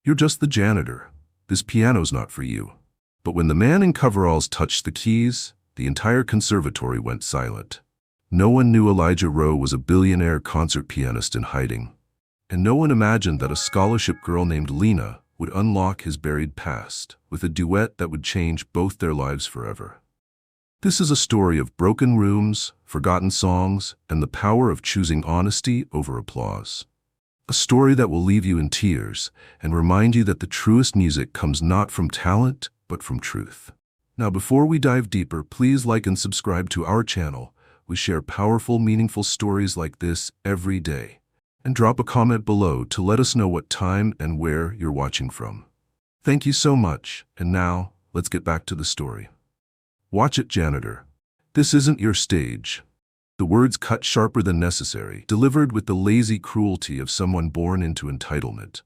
You're just the janitor. This piano's not for you." But when the man in coveralls touched the keys, the entire conservatory went silent. No one knew Elijah Rowe was a billionaire concert pianist in hiding. And no one imagined that a scholarship girl named Lena would unlock his buried past with a duet that would change both their lives forever. This is a story of broken rooms, forgotten songs, and the power of choosing honesty over applause. A story that will leave you in tears and remind you that the truest music comes not from talent, but from truth. Now, before we dive deeper, please like and subscribe to our channel. We share powerful, meaningful stories like this every day. And drop a comment below to let us know what time and where you're watching from. Thank you so much, and now, let's get back to the story. Watch it, janitor. This isn't your stage. The words cut sharper than necessary, delivered with the lazy cruelty of someone born into entitlement.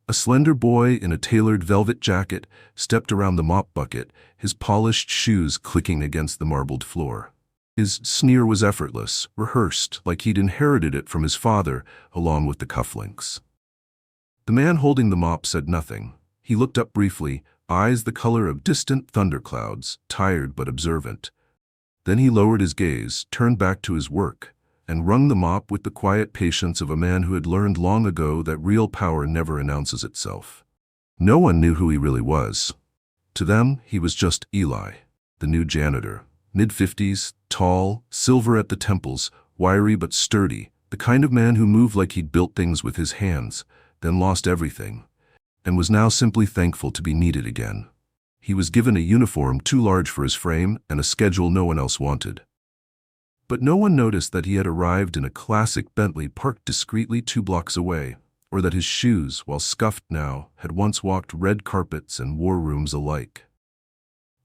A slender boy in a tailored velvet jacket stepped around the mop bucket, his polished shoes clicking against the marbled floor. His sneer was effortless, rehearsed, like he'd inherited it from his father, along with the cufflinks. The man holding the mop said nothing. He looked up briefly, eyes the color of distant thunderclouds, tired but observant. Then he lowered his gaze, turned back to his work, and wrung the mop with the quiet patience of a man who had learned long ago that real power never announces itself. No one knew who he really was. To them, he was just Eli, the new janitor. Mid-50s, tall, silver at the temples, wiry but sturdy, the kind of man who moved like he'd built things with his hands, then lost everything, and was now simply thankful to be needed again. He was given a uniform too large for his frame and a schedule no one else wanted. But no one noticed that he had arrived in a classic Bentley parked discreetly 2 blocks away, or that his shoes, while scuffed now, had once walked red carpets and war rooms alike.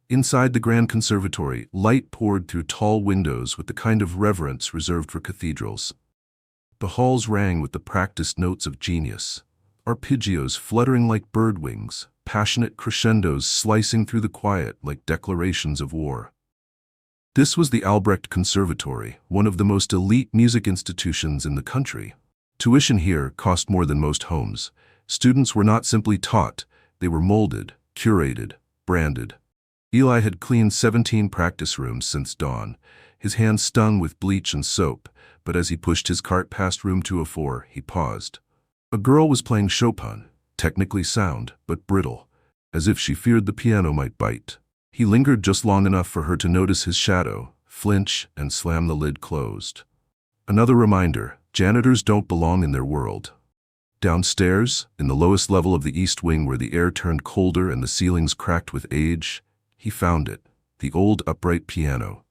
Inside the grand conservatory, light poured through tall windows with the kind of reverence reserved for cathedrals. The halls rang with the practiced notes of genius, arpeggios fluttering like bird wings, passionate crescendos slicing through the quiet like declarations of war. This was the Albrecht Conservatory, one of the most elite music institutions in the country. Tuition here cost more than most homes. Students were not simply taught, they were molded, curated, branded. Eli had cleaned 17 practice rooms since dawn, his hands stung with bleach and soap, but as he pushed his cart past room 204, he paused. A girl was playing Chopin, technically sound, but brittle, as if she feared the piano might bite. He lingered just long enough for her to notice his shadow, flinch, and slam the lid closed. Another reminder, janitors don't belong in their world. Downstairs, in the lowest level of the east wing where the air turned colder and the ceilings cracked with age, he found it, the old upright piano.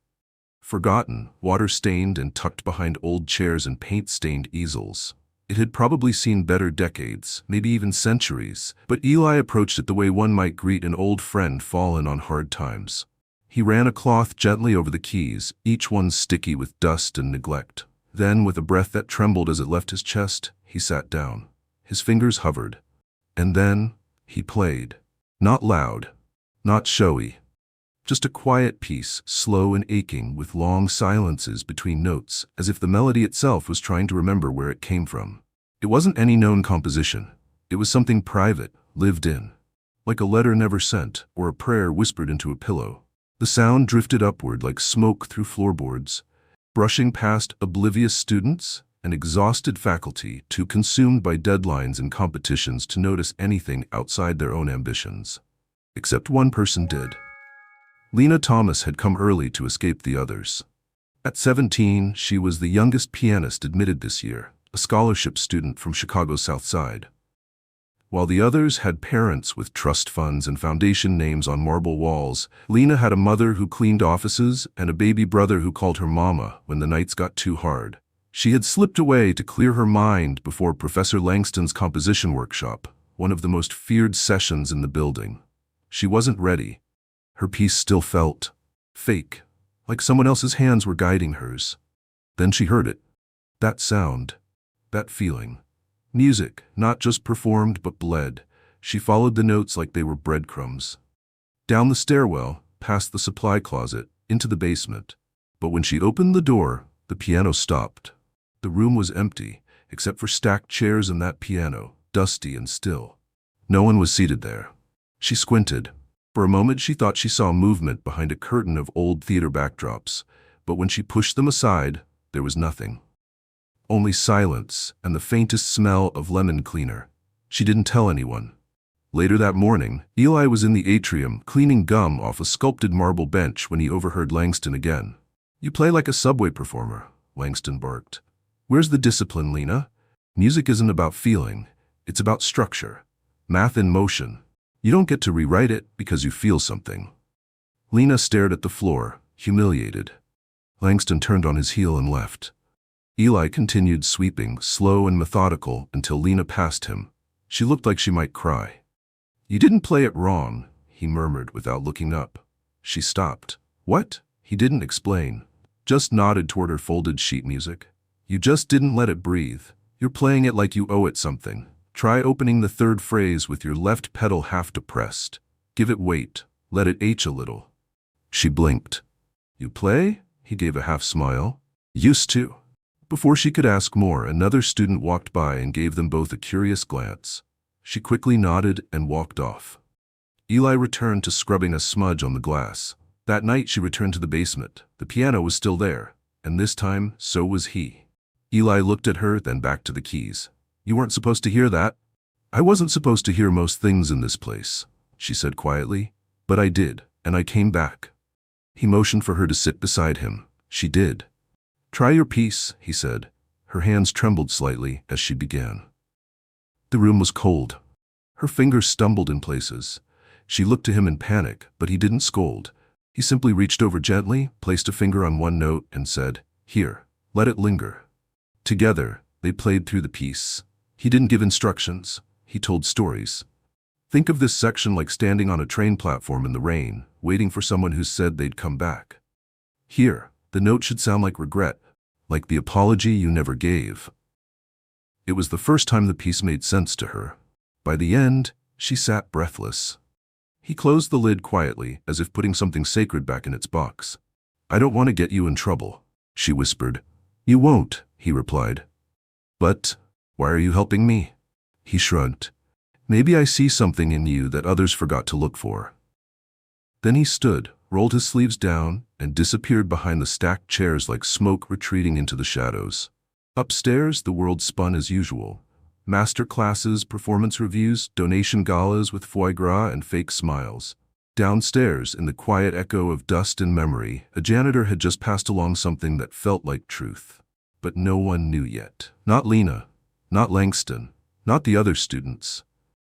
Forgotten, water-stained and tucked behind old chairs and paint-stained easels. It had probably seen better decades, maybe even centuries, but Eli approached it the way one might greet an old friend fallen on hard times. He ran a cloth gently over the keys, each one sticky with dust and neglect. Then, with a breath that trembled as it left his chest, he sat down. His fingers hovered. And then, he played. Not loud, not showy. Just a quiet piece, slow and aching, with long silences between notes, as if the melody itself was trying to remember where it came from. It wasn't any known composition. It was something private, lived in. Like a letter never sent, or a prayer whispered into a pillow. The sound drifted upward like smoke through floorboards, brushing past oblivious students and exhausted faculty too consumed by deadlines and competitions to notice anything outside their own ambitions. Except one person did. Lena Thomas had come early to escape the others. At 17, she was the youngest pianist admitted this year, a scholarship student from Chicago's South Side. While the others had parents with trust funds and foundation names on marble walls, Lena had a mother who cleaned offices and a baby brother who called her mama when the nights got too hard. She had slipped away to clear her mind before Professor Langston's composition workshop, one of the most feared sessions in the building. She wasn't ready. Her piece still felt fake, like someone else's hands were guiding hers. Then she heard it. That sound, that feeling. Music, not just performed but bled. She followed the notes like they were breadcrumbs. Down the stairwell, past the supply closet, into the basement. But when she opened the door, the piano stopped. The room was empty, except for stacked chairs and that piano, dusty and still. No one was seated there. She squinted. For a moment she thought she saw movement behind a curtain of old theater backdrops, but when she pushed them aside, there was nothing. Only silence and the faintest smell of lemon cleaner. She didn't tell anyone. Later that morning, Eli was in the atrium cleaning gum off a sculpted marble bench when he overheard Langston again. "You play like a subway performer," Langston barked. "Where's the discipline, Lena? Music isn't about feeling, it's about structure. Math in motion. You don't get to rewrite it because you feel something." Lena stared at the floor, humiliated. Langston turned on his heel and left. Eli continued sweeping, slow and methodical, until Lena passed him. She looked like she might cry. "You didn't play it wrong," he murmured without looking up. She stopped. "What?" He didn't explain, just nodded toward her folded sheet music. "You just didn't let it breathe. You're playing it like you owe it something. Try opening the third phrase with your left pedal half depressed. Give it weight. Let it ache a little." She blinked. "You play?" He gave a half smile. "Used to." Before she could ask more, another student walked by and gave them both a curious glance. She quickly nodded and walked off. Eli returned to scrubbing a smudge on the glass. That night she returned to the basement. The piano was still there, and this time so was he. Eli looked at her, then back to the keys. "You weren't supposed to hear that." "I wasn't supposed to hear most things in this place," she said quietly, "but I did, and I came back." He motioned for her to sit beside him. She did. "Try your piece," he said. Her hands trembled slightly as she began. The room was cold. Her fingers stumbled in places. She looked to him in panic, but he didn't scold. He simply reached over gently, placed a finger on one note, and said, "Here, let it linger." Together, they played through the piece. He didn't give instructions. He told stories. Think of this section like standing on a train platform in the rain, waiting for someone who said they'd come back. Here, the note should sound like regret, like the apology you never gave. It was the first time the piece made sense to her. By the end, she sat breathless. He closed the lid quietly, as if putting something sacred back in its box. "I don't want to get you in trouble," she whispered. "You won't," he replied. "But why are you helping me?" He shrugged. "Maybe I see something in you that others forgot to look for." Then he stood, rolled his sleeves down, and disappeared behind the stacked chairs like smoke retreating into the shadows. Upstairs, the world spun as usual. Master classes, performance reviews, donation galas with foie gras and fake smiles. Downstairs, in the quiet echo of dust and memory, a janitor had just passed along something that felt like truth. But no one knew yet. Not Lena, not Langston, not the other students,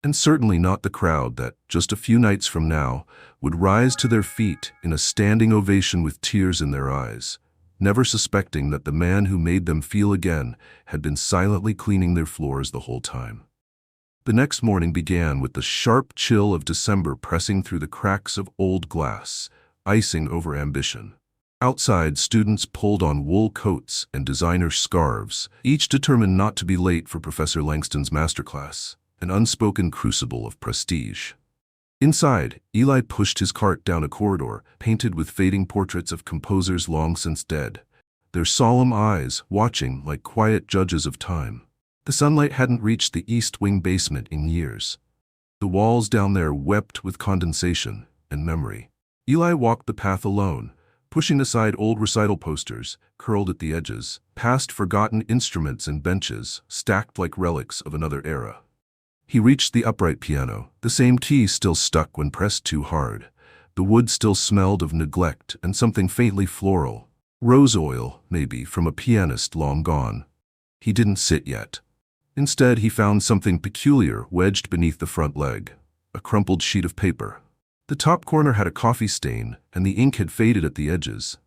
and certainly not the crowd that, just a few nights from now, would rise to their feet in a standing ovation with tears in their eyes, never suspecting that the man who made them feel again had been silently cleaning their floors the whole time. The next morning began with the sharp chill of December pressing through the cracks of old glass, icing over ambition. Outside, students pulled on wool coats and designer scarves, each determined not to be late for Professor Langston's masterclass, an unspoken crucible of prestige. Inside, Eli pushed his cart down a corridor, painted with fading portraits of composers long since dead, their solemn eyes watching like quiet judges of time. The sunlight hadn't reached the East Wing basement in years. The walls down there wept with condensation and memory. Eli walked the path alone, pushing aside old recital posters, curled at the edges, past forgotten instruments and benches, stacked like relics of another era. He reached the upright piano, the same keys still stuck when pressed too hard. The wood still smelled of neglect and something faintly floral. Rose oil, maybe, from a pianist long gone. He didn't sit yet. Instead, he found something peculiar wedged beneath the front leg, a crumpled sheet of paper. The top corner had a coffee stain, and the ink had faded at the edges.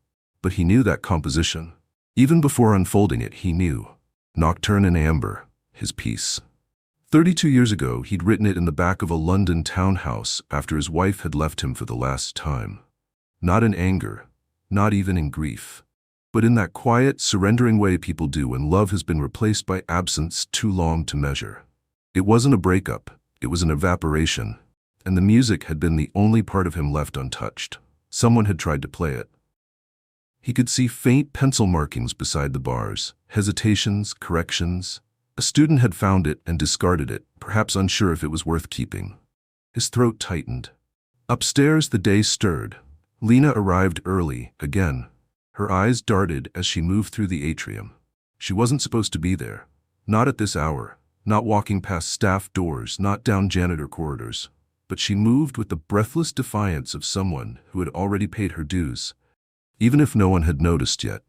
But he knew that composition. Even before unfolding it, he knew. Nocturne in Amber, his piece. 32 years ago, he'd written it in the back of a London townhouse after his wife had left him for the last time. Not in anger, not even in grief, but in that quiet, surrendering way people do when love has been replaced by absence too long to measure. It wasn't a breakup, it was an evaporation, and the music had been the only part of him left untouched. Someone had tried to play it. He could see faint pencil markings beside the bars, hesitations, corrections, A student had found it and discarded it, perhaps unsure if it was worth keeping. His throat tightened. Upstairs the day stirred. Lena arrived early, again. Her eyes darted as she moved through the atrium. She wasn't supposed to be there. Not at this hour. Not walking past staff doors, not down janitor corridors. But she moved with the breathless defiance of someone who had already paid her dues, even if no one had noticed yet.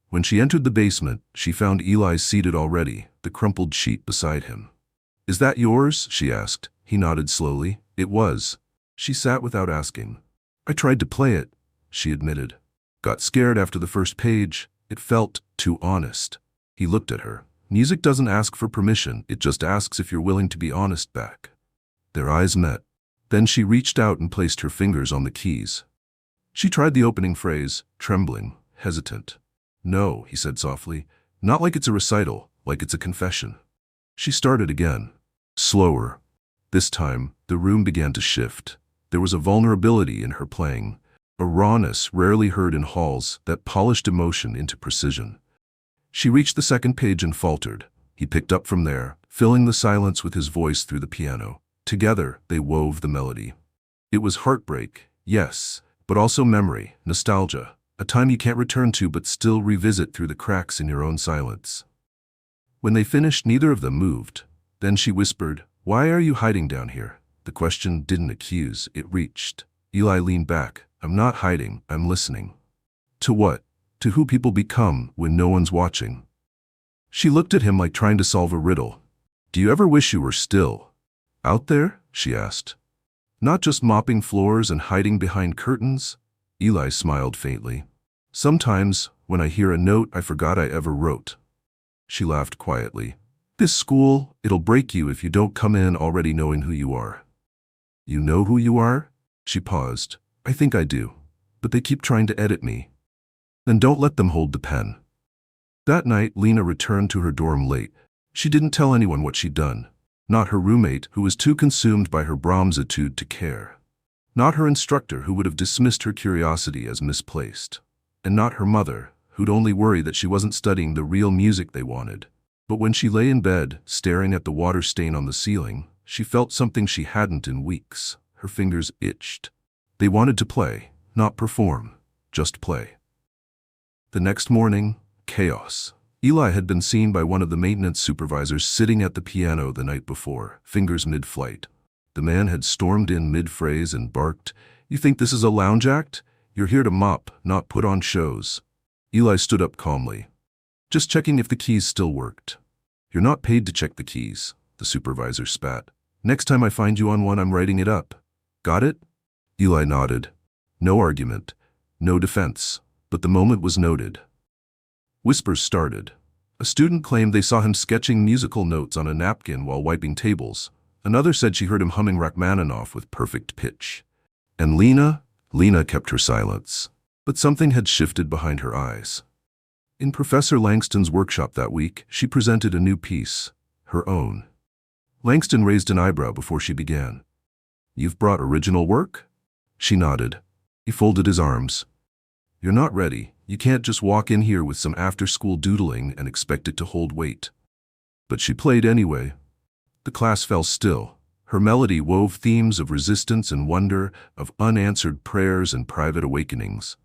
When she entered the basement, she found Eli seated already, the crumpled sheet beside him. "Is that yours?" she asked. He nodded slowly. "It was." She sat without asking. "I tried to play it," she admitted. "Got scared after the first page. It felt too honest." He looked at her. "Music doesn't ask for permission, it just asks if you're willing to be honest back." Their eyes met. Then she reached out and placed her fingers on the keys. She tried the opening phrase, trembling, hesitant. "No," he said softly. "Not like it's a recital, like it's a confession." She started again. Slower. This time, the room began to shift. There was a vulnerability in her playing, a rawness rarely heard in halls that polished emotion into precision. She reached the second page and faltered. He picked up from there, filling the silence with his voice through the piano. Together, they wove the melody. It was heartbreak, yes, but also memory, nostalgia, a time you can't return to but still revisit through the cracks in your own silence. When they finished, neither of them moved. Then she whispered, "Why are you hiding down here?" The question didn't accuse, it reached. Eli leaned back. "I'm not hiding, I'm listening." "To what?" "To who people become when no one's watching." She looked at him like trying to solve a riddle. "Do you ever wish you were still out there?" she asked. "Not just mopping floors and hiding behind curtains?" Eli smiled faintly. "Sometimes, when I hear a note I forgot I ever wrote." She laughed quietly. "This school, it'll break you if you don't come in already knowing who you are." "You know who you are?" She paused. "I think I do. But they keep trying to edit me." "Then don't let them hold the pen." That night, Lena returned to her dorm late. She didn't tell anyone what she'd done. Not her roommate, who was too consumed by her Brahms etude to care. Not her instructor, who would have dismissed her curiosity as misplaced. And not her mother, who'd only worry that she wasn't studying the real music they wanted. But when she lay in bed, staring at the water stain on the ceiling, she felt something she hadn't in weeks. Her fingers itched. They wanted to play, not perform, just play. The next morning, chaos. Eli had been seen by one of the maintenance supervisors sitting at the piano the night before, fingers mid-flight. The man had stormed in mid-phrase and barked, "You think this is a lounge act? You're here to mop, not put on shows." Eli stood up calmly. "Just checking if the keys still worked." "You're not paid to check the keys," the supervisor spat. "Next time I find you on one, I'm writing it up. Got it?" Eli nodded. No argument, no defense, but the moment was noted. Whispers started. A student claimed they saw him sketching musical notes on a napkin while wiping tables. Another said she heard him humming Rachmaninoff with perfect pitch. And Lena kept her silence. But something had shifted behind her eyes. In Professor Langston's workshop that week, she presented a new piece, her own. Langston raised an eyebrow before she began. "You've brought original work?" She nodded. He folded his arms. "You're not ready. You can't just walk in here with some after-school doodling and expect it to hold weight." But she played anyway. The class fell still. Her melody wove themes of resistance and wonder, of unanswered prayers and private awakenings.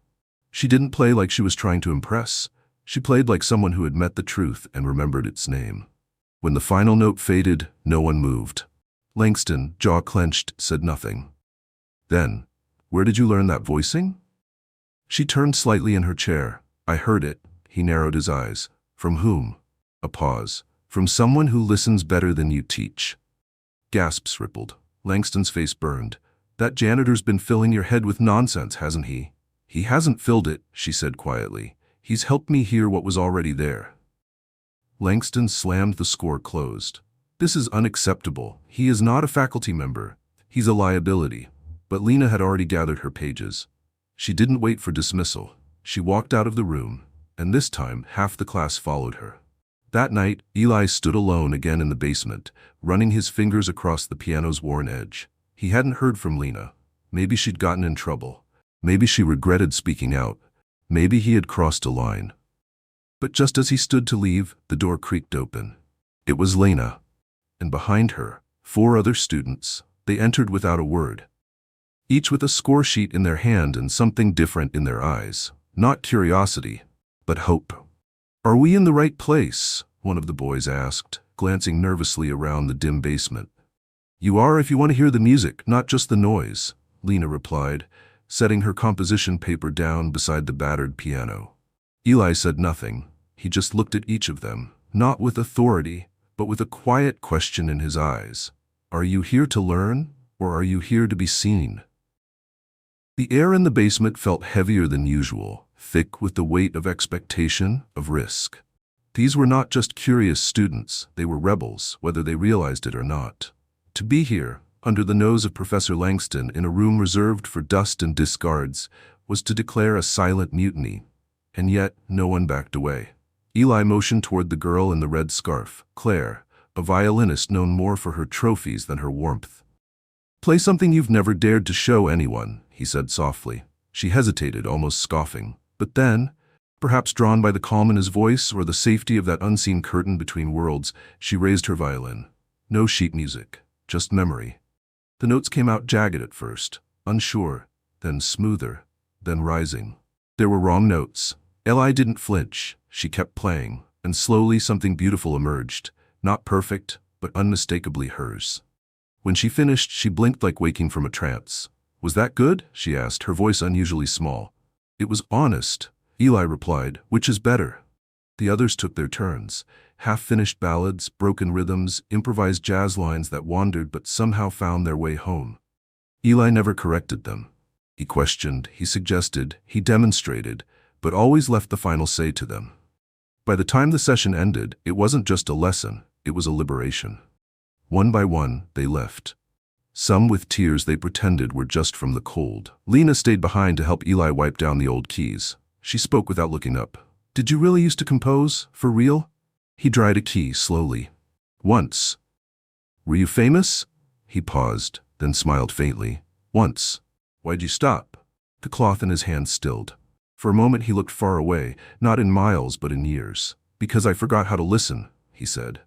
She didn't play like she was trying to impress. She played like someone who had met the truth and remembered its name. When the final note faded, no one moved. Langston, jaw clenched, said nothing. Then, "Where did you learn that voicing?" She turned slightly in her chair. "I heard it." He narrowed his eyes. "From whom?" A pause. "From someone who listens better than you teach." Gasps rippled. Langston's face burned. "That janitor's been filling your head with nonsense, hasn't he?" "He hasn't filled it," she said quietly. "He's helped me hear what was already there." Langston slammed the score closed. "This is unacceptable. He is not a faculty member. He's a liability." But Lena had already gathered her pages. She didn't wait for dismissal. She walked out of the room, and this time half the class followed her. That night, Eli stood alone again in the basement, running his fingers across the piano's worn edge. He hadn't heard from Lena. Maybe she'd gotten in trouble. Maybe she regretted speaking out. Maybe he had crossed a line. But just as he stood to leave, the door creaked open. It was Lena. And behind her, 4 other students. They entered without a word, each with a score sheet in their hand and something different in their eyes. Not curiosity, but hope. "Are we in the right place?" one of the boys asked, glancing nervously around the dim basement. "You are if you want to hear the music, not just the noise," Lena replied, setting her composition paper down beside the battered piano. Eli said nothing. He just looked at each of them, not with authority, but with a quiet question in his eyes. "Are you here to learn, or are you here to be seen?" The air in the basement felt heavier than usual, thick with the weight of expectation, of risk. These were not just curious students, they were rebels, whether they realized it or not. To be here, under the nose of Professor Langston in a room reserved for dust and discards, was to declare a silent mutiny. And yet, no one backed away. Eli motioned toward the girl in the red scarf, Claire, a violinist known more for her trophies than her warmth. "Play something you've never dared to show anyone," he said softly. She hesitated, almost scoffing. But then, perhaps drawn by the calm in his voice or the safety of that unseen curtain between worlds, she raised her violin. No sheet music, just memory. The notes came out jagged at first, unsure, then smoother, then rising. There were wrong notes. Eli didn't flinch. She kept playing, and slowly something beautiful emerged. Not perfect, but unmistakably hers. When she finished, she blinked like waking from a trance. "Was that good?" she asked, her voice unusually small. "It was honest," Eli replied. "Which is better?" The others took their turns. Half-finished ballads, broken rhythms, improvised jazz lines that wandered but somehow found their way home. Eli never corrected them. He questioned, he suggested, he demonstrated, but always left the final say to them. By the time the session ended, it wasn't just a lesson, it was a liberation. One by one, they left. Some with tears they pretended were just from the cold. Lena stayed behind to help Eli wipe down the old keys. She spoke without looking up. "Did you really used to compose? For real?" He dried a key slowly. "Once." "Were you famous?" He paused, then smiled faintly. "Once." "Why'd you stop?" The cloth in his hand stilled. For a moment he looked far away, not in miles but in years. "Because I forgot how to listen," he said.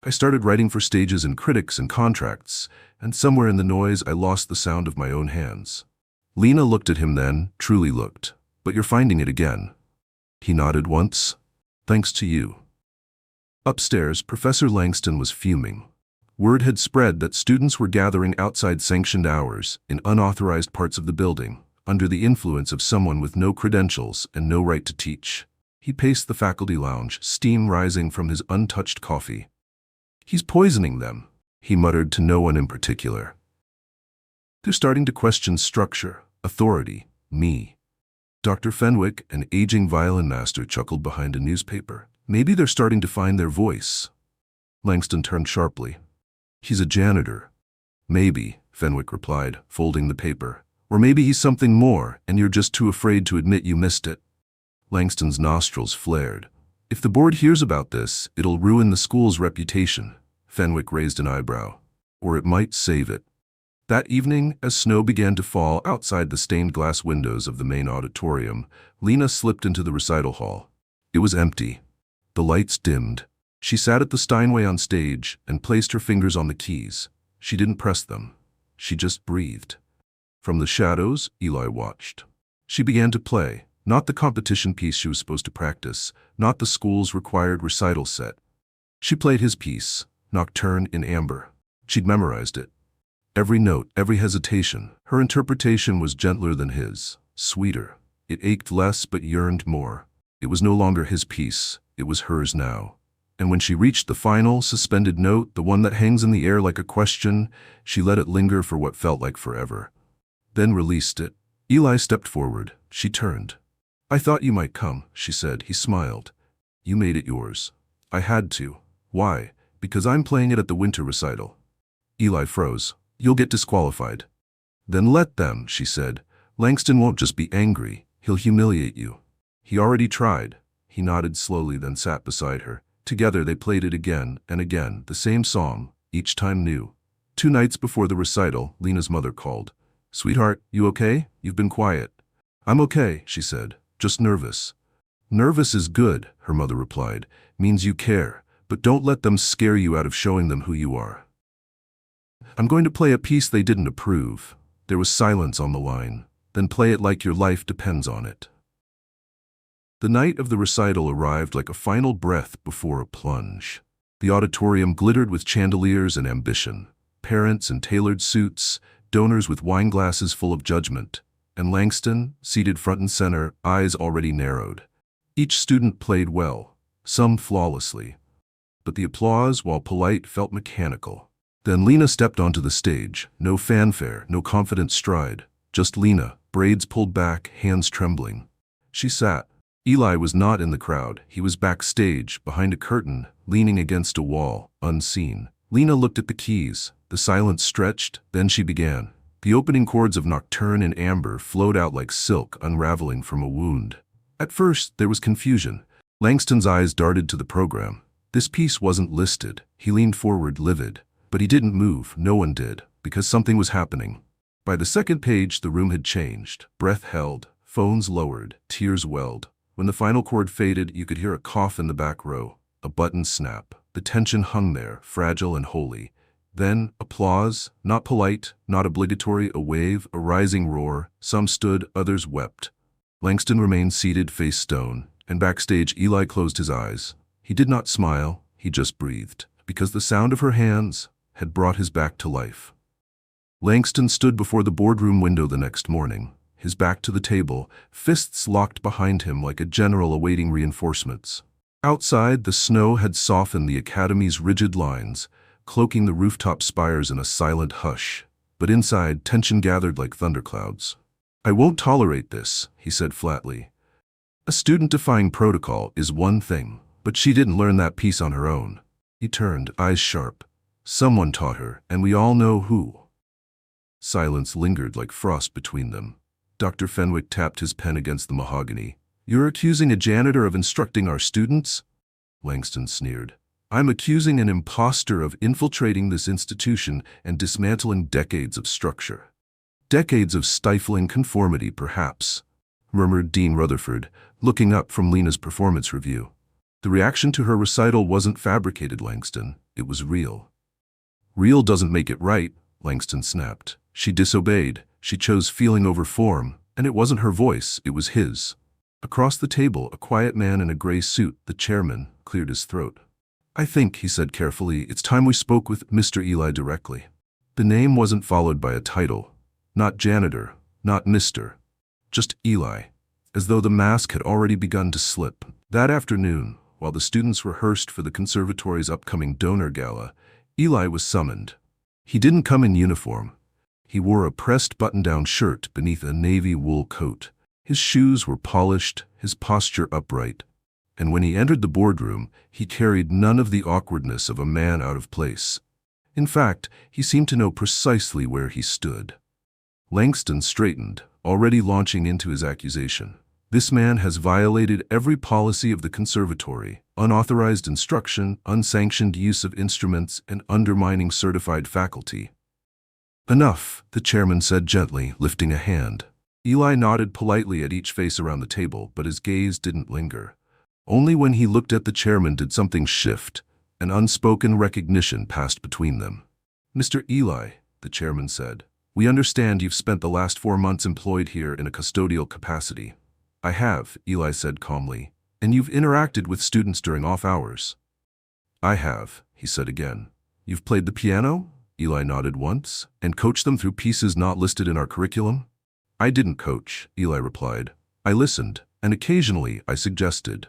"I started writing for stages and critics and contracts, and somewhere in the noise I lost the sound of my own hands." Lena looked at him then, truly looked. "But you're finding it again." He nodded once. "Thanks to you." Upstairs, Professor Langston was fuming. Word had spread that students were gathering outside sanctioned hours, in unauthorized parts of the building, under the influence of someone with no credentials and no right to teach. He paced the faculty lounge, steam rising from his untouched coffee. "He's poisoning them," he muttered to no one in particular. "They're starting to question structure, authority, me." Dr. Fenwick, an aging violin master, chuckled behind a newspaper. "Maybe they're starting to find their voice." Langston turned sharply. "He's a janitor." "Maybe," Fenwick replied, folding the paper. "Or maybe he's something more, and you're just too afraid to admit you missed it." Langston's nostrils flared. "If the board hears about this, it'll ruin the school's reputation." Fenwick raised an eyebrow. "Or it might save it." That evening, as snow began to fall outside the stained glass windows of the main auditorium, Lena slipped into the recital hall. It was empty. The lights dimmed. She sat at the Steinway on stage and placed her fingers on the keys. She didn't press them. She just breathed. From the shadows, Eli watched. She began to play, not the competition piece she was supposed to practice, not the school's required recital set. She played his piece, Nocturne in Amber. She'd memorized it. Every note, every hesitation. Her interpretation was gentler than his, sweeter. It ached less but yearned more. It was no longer his piece, it was hers now. And when she reached the final, suspended note, the one that hangs in the air like a question, she let it linger for what felt like forever. Then released it. Eli stepped forward. She turned. "I thought you might come," she said. He smiled. "You made it yours." "I had to." "Why?" "Because I'm playing it at the winter recital." Eli froze. "You'll get disqualified." "Then let them," she said. "Langston won't just be angry. He'll humiliate you." "He already tried." He nodded slowly, then sat beside her. Together they played it again and again, the same song, each time new. 2 nights before the recital, Lena's mother called. "Sweetheart, you okay? You've been quiet." "I'm okay," she said. "Just nervous." "Nervous is good," her mother replied. "Means you care. but don't let them scare you out of showing them who you are. I'm going to play a piece they didn't approve. There was silence on the line. Then play it like your life depends on it. The night of the recital arrived like a final breath before a plunge. The auditorium glittered with chandeliers and ambition, parents in tailored suits, donors with wine glasses full of judgment, and Langston, seated front and center, eyes already narrowed. Each student played well, some flawlessly, but the applause, while polite, felt mechanical. Then Lena stepped onto the stage, no fanfare, no confident stride, just Lena, braids pulled back, hands trembling. She sat. Eli was not in the crowd. He was backstage, behind a curtain, leaning against a wall, unseen. Lena looked at the keys. The silence stretched, then she began. The opening chords of Nocturne in Amber flowed out like silk unraveling from a wound. At first, there was confusion. Langston's eyes darted to the program. This piece wasn't listed. He leaned forward, livid. But he didn't move, no one did, because something was happening. By the second page, the room had changed. Breath held, phones lowered, tears welled. When the final chord faded, you could hear a cough in the back row, a button snap. The tension hung there, fragile and holy. Then, applause, not polite, not obligatory, a wave, a rising roar. Some stood, others wept. Langston remained seated, face stone, and backstage Eli closed his eyes. He did not smile, he just breathed, because the sound of her hands had brought his back to life. Langston stood before the boardroom window the next morning, his back to the table, fists locked behind him like a general awaiting reinforcements. Outside, the snow had softened the academy's rigid lines, cloaking the rooftop spires in a silent hush. But inside, tension gathered like thunderclouds. I won't tolerate this, he said flatly. A student defying protocol is one thing, but she didn't learn that piece on her own. He turned, eyes sharp. Someone taught her, and we all know who. Silence lingered like frost between them. Dr. Fenwick tapped his pen against the mahogany. You're accusing a janitor of instructing our students? Langston sneered. I'm accusing an impostor of infiltrating this institution and dismantling decades of structure. Decades of stifling conformity, perhaps, murmured Dean Rutherford, looking up from Lena's performance review. The reaction to her recital wasn't fabricated, Langston. It was real. Real doesn't make it right, Langston snapped. She disobeyed. She chose feeling over form, and it wasn't her voice, it was his. Across the table, a quiet man in a gray suit, the chairman, cleared his throat. I think, he said carefully, it's time we spoke with Mr. Eli directly. The name wasn't followed by a title. Not janitor, not Mr. Just Eli, as though the mask had already begun to slip. That afternoon, while the students rehearsed for the conservatory's upcoming donor gala, Eli was summoned. He didn't come in uniform. He wore a pressed button-down shirt beneath a navy wool coat. His shoes were polished, his posture upright. And when he entered the boardroom, he carried none of the awkwardness of a man out of place. In fact, he seemed to know precisely where he stood. Langston straightened, already launching into his accusation. This man has violated every policy of the conservatory, unauthorized instruction, unsanctioned use of instruments, and undermining certified faculty. Enough, the chairman said gently, lifting a hand. Eli nodded politely at each face around the table, but his gaze didn't linger. Only when he looked at the chairman did something shift. An unspoken recognition passed between them. Mr. Eli, the chairman said, we understand you've spent the last 4 months employed here in a custodial capacity. I have, Eli said calmly, and you've interacted with students during off hours. I have, he said again. You've played the piano? Eli nodded once, and coached them through pieces not listed in our curriculum? I didn't coach, Eli replied. I listened, and occasionally I suggested.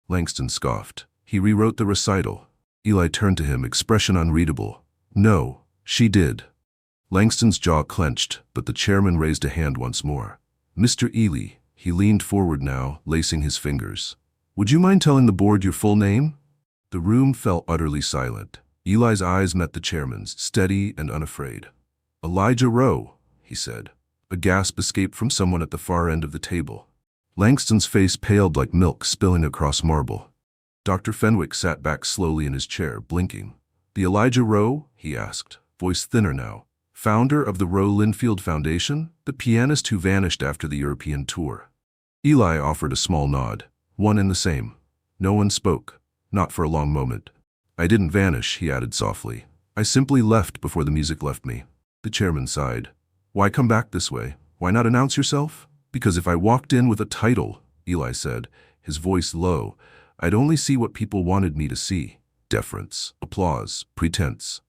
Langston scoffed. He rewrote the recital. Eli turned to him, expression unreadable. No, she did. Langston's jaw clenched, but the chairman raised a hand once more. Mr. Ely, he leaned forward now, lacing his fingers. Would you mind telling the board your full name? The room fell utterly silent. Eli's eyes met the chairman's, steady and unafraid. Elijah Rowe, he said. A gasp escaped from someone at the far end of the table. Langston's face paled like milk spilling across marble. Dr. Fenwick sat back slowly in his chair, blinking. The Elijah Rowe? He asked, voice thinner now. Founder of the Rowe Linfield Foundation? The pianist who vanished after the European tour. Eli offered a small nod. One and the same. No one spoke. Not for a long moment. I didn't vanish, he added softly. I simply left before the music left me. The chairman sighed. Why come back this way? Why not announce yourself? Because if I walked in with a title, Eli said, his voice low, I'd only see what people wanted me to see. Deference, applause, pretense.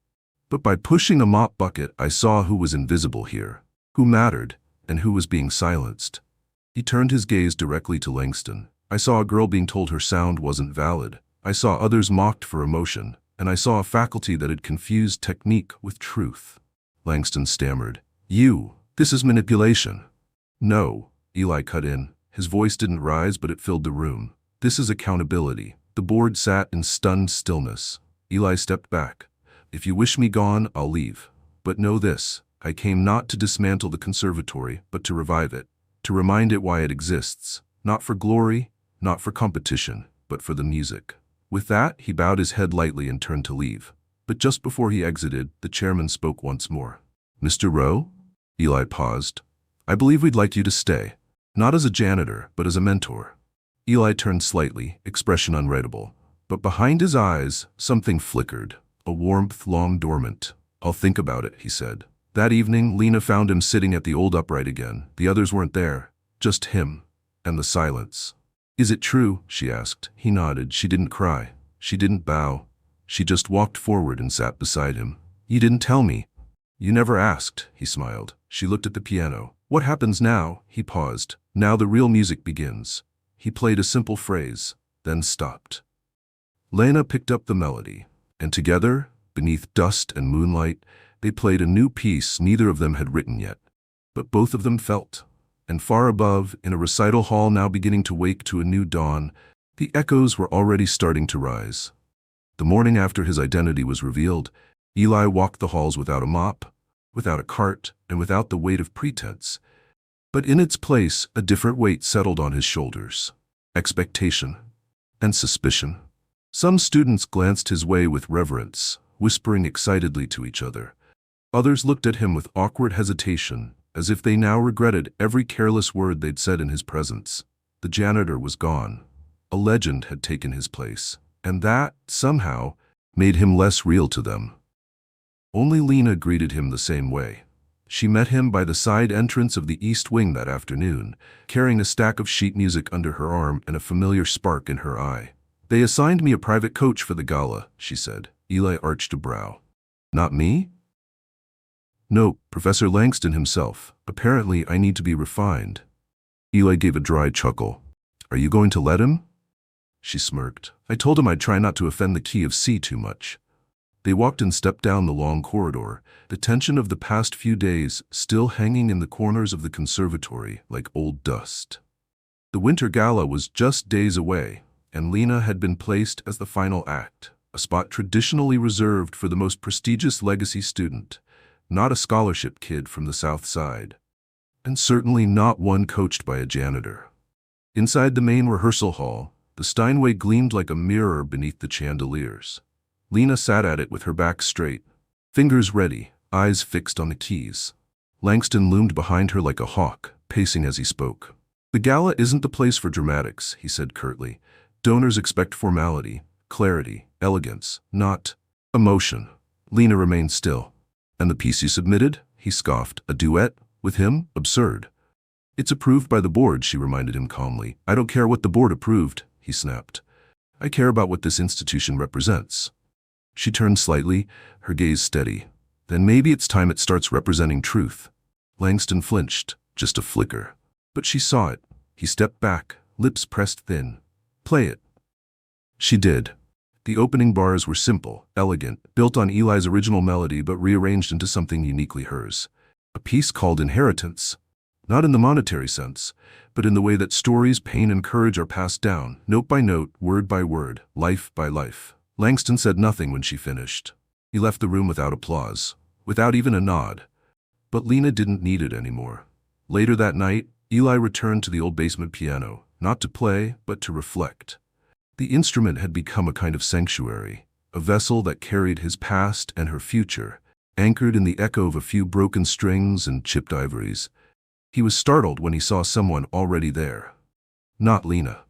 But by pushing a mop bucket, I saw who was invisible here, who mattered, and who was being silenced. He turned his gaze directly to Langston. I saw a girl being told her sound wasn't valid. I saw others mocked for emotion, and I saw a faculty that had confused technique with truth. Langston stammered. This is manipulation. No, Eli cut in. His voice didn't rise, but it filled the room. This is accountability. The board sat in stunned stillness. Eli stepped back. If you wish me gone, I'll leave. But know this, I came not to dismantle the conservatory, but to revive it, to remind it why it exists, not for glory, not for competition, but for the music. With that, he bowed his head lightly and turned to leave. But just before he exited, the chairman spoke once more. Mr. Rowe? Eli paused. I believe we'd like you to stay. Not as a janitor, but as a mentor. Eli turned slightly, expression unreadable. But behind his eyes, something flickered, a warmth long dormant. I'll think about it, he said. That evening, Lena found him sitting at the old upright again. The others weren't there, just him, and the silence. Is it true? She asked. He nodded. She didn't cry. She didn't bow. She just walked forward and sat beside him. You didn't tell me. You never asked, he smiled. She looked at the piano. What happens now? He paused. Now the real music begins. He played a simple phrase, then stopped. Lena picked up the melody, and together, beneath dust and moonlight, they played a new piece neither of them had written yet. But both of them felt. And far above, in a recital hall now beginning to wake to a new dawn, the echoes were already starting to rise. The morning after his identity was revealed, Eli walked the halls without a mop, without a cart, and without the weight of pretense. But in its place, a different weight settled on his shoulders. Expectation and suspicion. Some students glanced his way with reverence, whispering excitedly to each other. Others looked at him with awkward hesitation, as if they now regretted every careless word they'd said in his presence. The janitor was gone. A legend had taken his place, and that, somehow, made him less real to them. Only Lena greeted him the same way. She met him by the side entrance of the East Wing that afternoon, carrying a stack of sheet music under her arm and a familiar spark in her eye. They assigned me a private coach for the gala, she said. Eli arched a brow. Not me? No, Professor Langston himself. Apparently I need to be refined. Eli gave a dry chuckle. Are you going to let him? She smirked. I told him I'd try not to offend the key of C too much. They walked and stepped down the long corridor, the tension of the past few days still hanging in the corners of the conservatory like old dust. The winter gala was just days away, and Lena had been placed as the final act, a spot traditionally reserved for the most prestigious legacy student, not a scholarship kid from the South Side, and certainly not one coached by a janitor. Inside the main rehearsal hall, the Steinway gleamed like a mirror beneath the chandeliers. Lena sat at it with her back straight, fingers ready, eyes fixed on the keys. Langston loomed behind her like a hawk, pacing as he spoke. The gala isn't the place for dramatics, he said curtly. Donors expect formality, clarity, elegance, not emotion. Lena remained still. And the piece you submitted? He scoffed. A duet? With him? Absurd. It's approved by the board, she reminded him calmly. I don't care what the board approved, he snapped. I care about what this institution represents. She turned slightly, her gaze steady. Then maybe it's time it starts representing truth. Langston flinched, just a flicker. But she saw it. He stepped back, lips pressed thin. Play it. She did. The opening bars were simple, elegant, built on Eli's original melody but rearranged into something uniquely hers. A piece called Inheritance. Not in the monetary sense, but in the way that stories, pain, and courage are passed down, note by note, word by word, life by life. Langston said nothing when she finished. He left the room without applause, without even a nod. But Lena didn't need it anymore. Later that night, Eli returned to the old basement piano, not to play, but to reflect. The instrument had become a kind of sanctuary, a vessel that carried his past and her future, anchored in the echo of a few broken strings and chipped ivories. He was startled when he saw someone already there. Not Lena.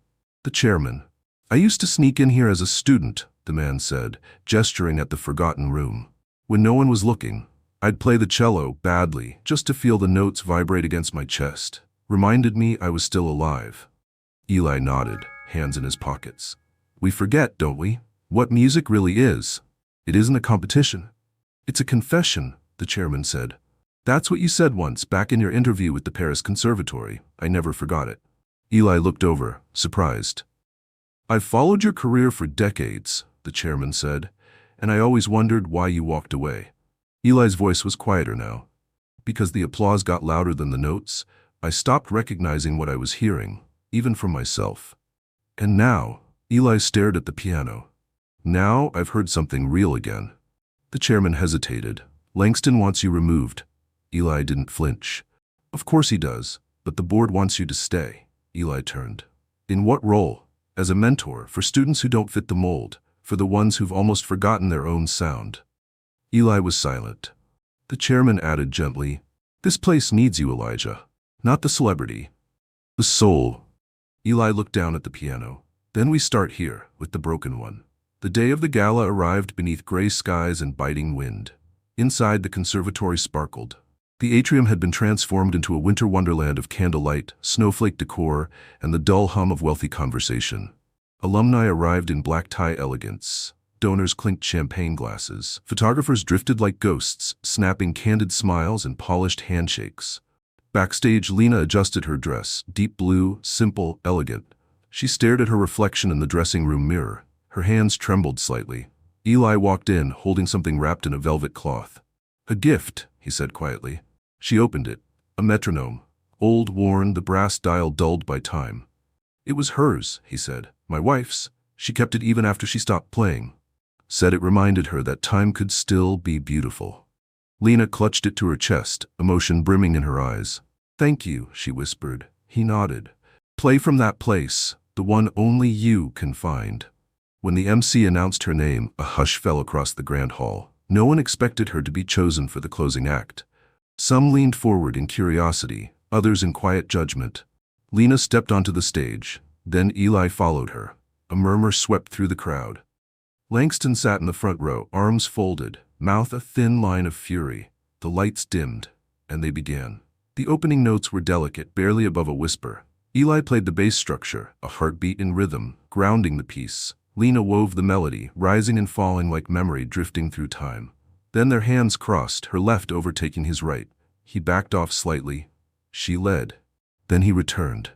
The chairman. I used to sneak in here as a student, the man said, gesturing at the forgotten room. When no one was looking, I'd play the cello badly just to feel the notes vibrate against my chest. Reminded me I was still alive. Eli nodded, hands in his pockets. We forget, don't we, what music really is. It isn't a competition. It's a confession, the chairman said. That's what you said once back in your interview with the Paris Conservatory. I never forgot it. Eli looked over, surprised. I've followed your career for decades, the chairman said, and I always wondered why you walked away. Eli's voice was quieter now. Because the applause got louder than the notes, I stopped recognizing what I was hearing, even from myself. And now, Eli stared at the piano. Now I've heard something real again. The chairman hesitated. Langston wants you removed. Eli didn't flinch. Of course he does, but the board wants you to stay. Eli turned. In what role? As a mentor, for students who don't fit the mold, for the ones who've almost forgotten their own sound. Eli was silent. The chairman added gently, This place needs you, Elijah. Not the celebrity. The soul. Eli looked down at the piano. Then we start here, with the broken one. The day of the gala arrived beneath gray skies and biting wind. Inside, the conservatory sparkled. The atrium had been transformed into a winter wonderland of candlelight, snowflake decor, and the dull hum of wealthy conversation. Alumni arrived in black tie elegance. Donors clinked champagne glasses. Photographers drifted like ghosts, snapping candid smiles and polished handshakes. Backstage, Lena adjusted her dress, deep blue, simple, elegant. She stared at her reflection in the dressing room mirror. Her hands trembled slightly. Eli walked in, holding something wrapped in a velvet cloth. A gift, he said quietly. She opened it. A metronome. Old, worn, the brass dial dulled by time. It was hers, he said. My wife's. She kept it even after she stopped playing. Said it reminded her that time could still be beautiful. Lena clutched it to her chest, emotion brimming in her eyes. Thank you, she whispered. He nodded. Play from that place, the one only you can find. When the MC announced her name, a hush fell across the grand hall. No one expected her to be chosen for the closing act. Some leaned forward in curiosity, others in quiet judgment. Lena stepped onto the stage. Then Eli followed her. A murmur swept through the crowd. Langston sat in the front row, arms folded, mouth a thin line of fury. The lights dimmed, and they began. The opening notes were delicate, barely above a whisper. Eli played the bass structure, a heartbeat in rhythm, grounding the piece. Lena wove the melody, rising and falling like memory drifting through time. Then their hands crossed, her left overtaking his right. He backed off slightly. She led. Then he returned.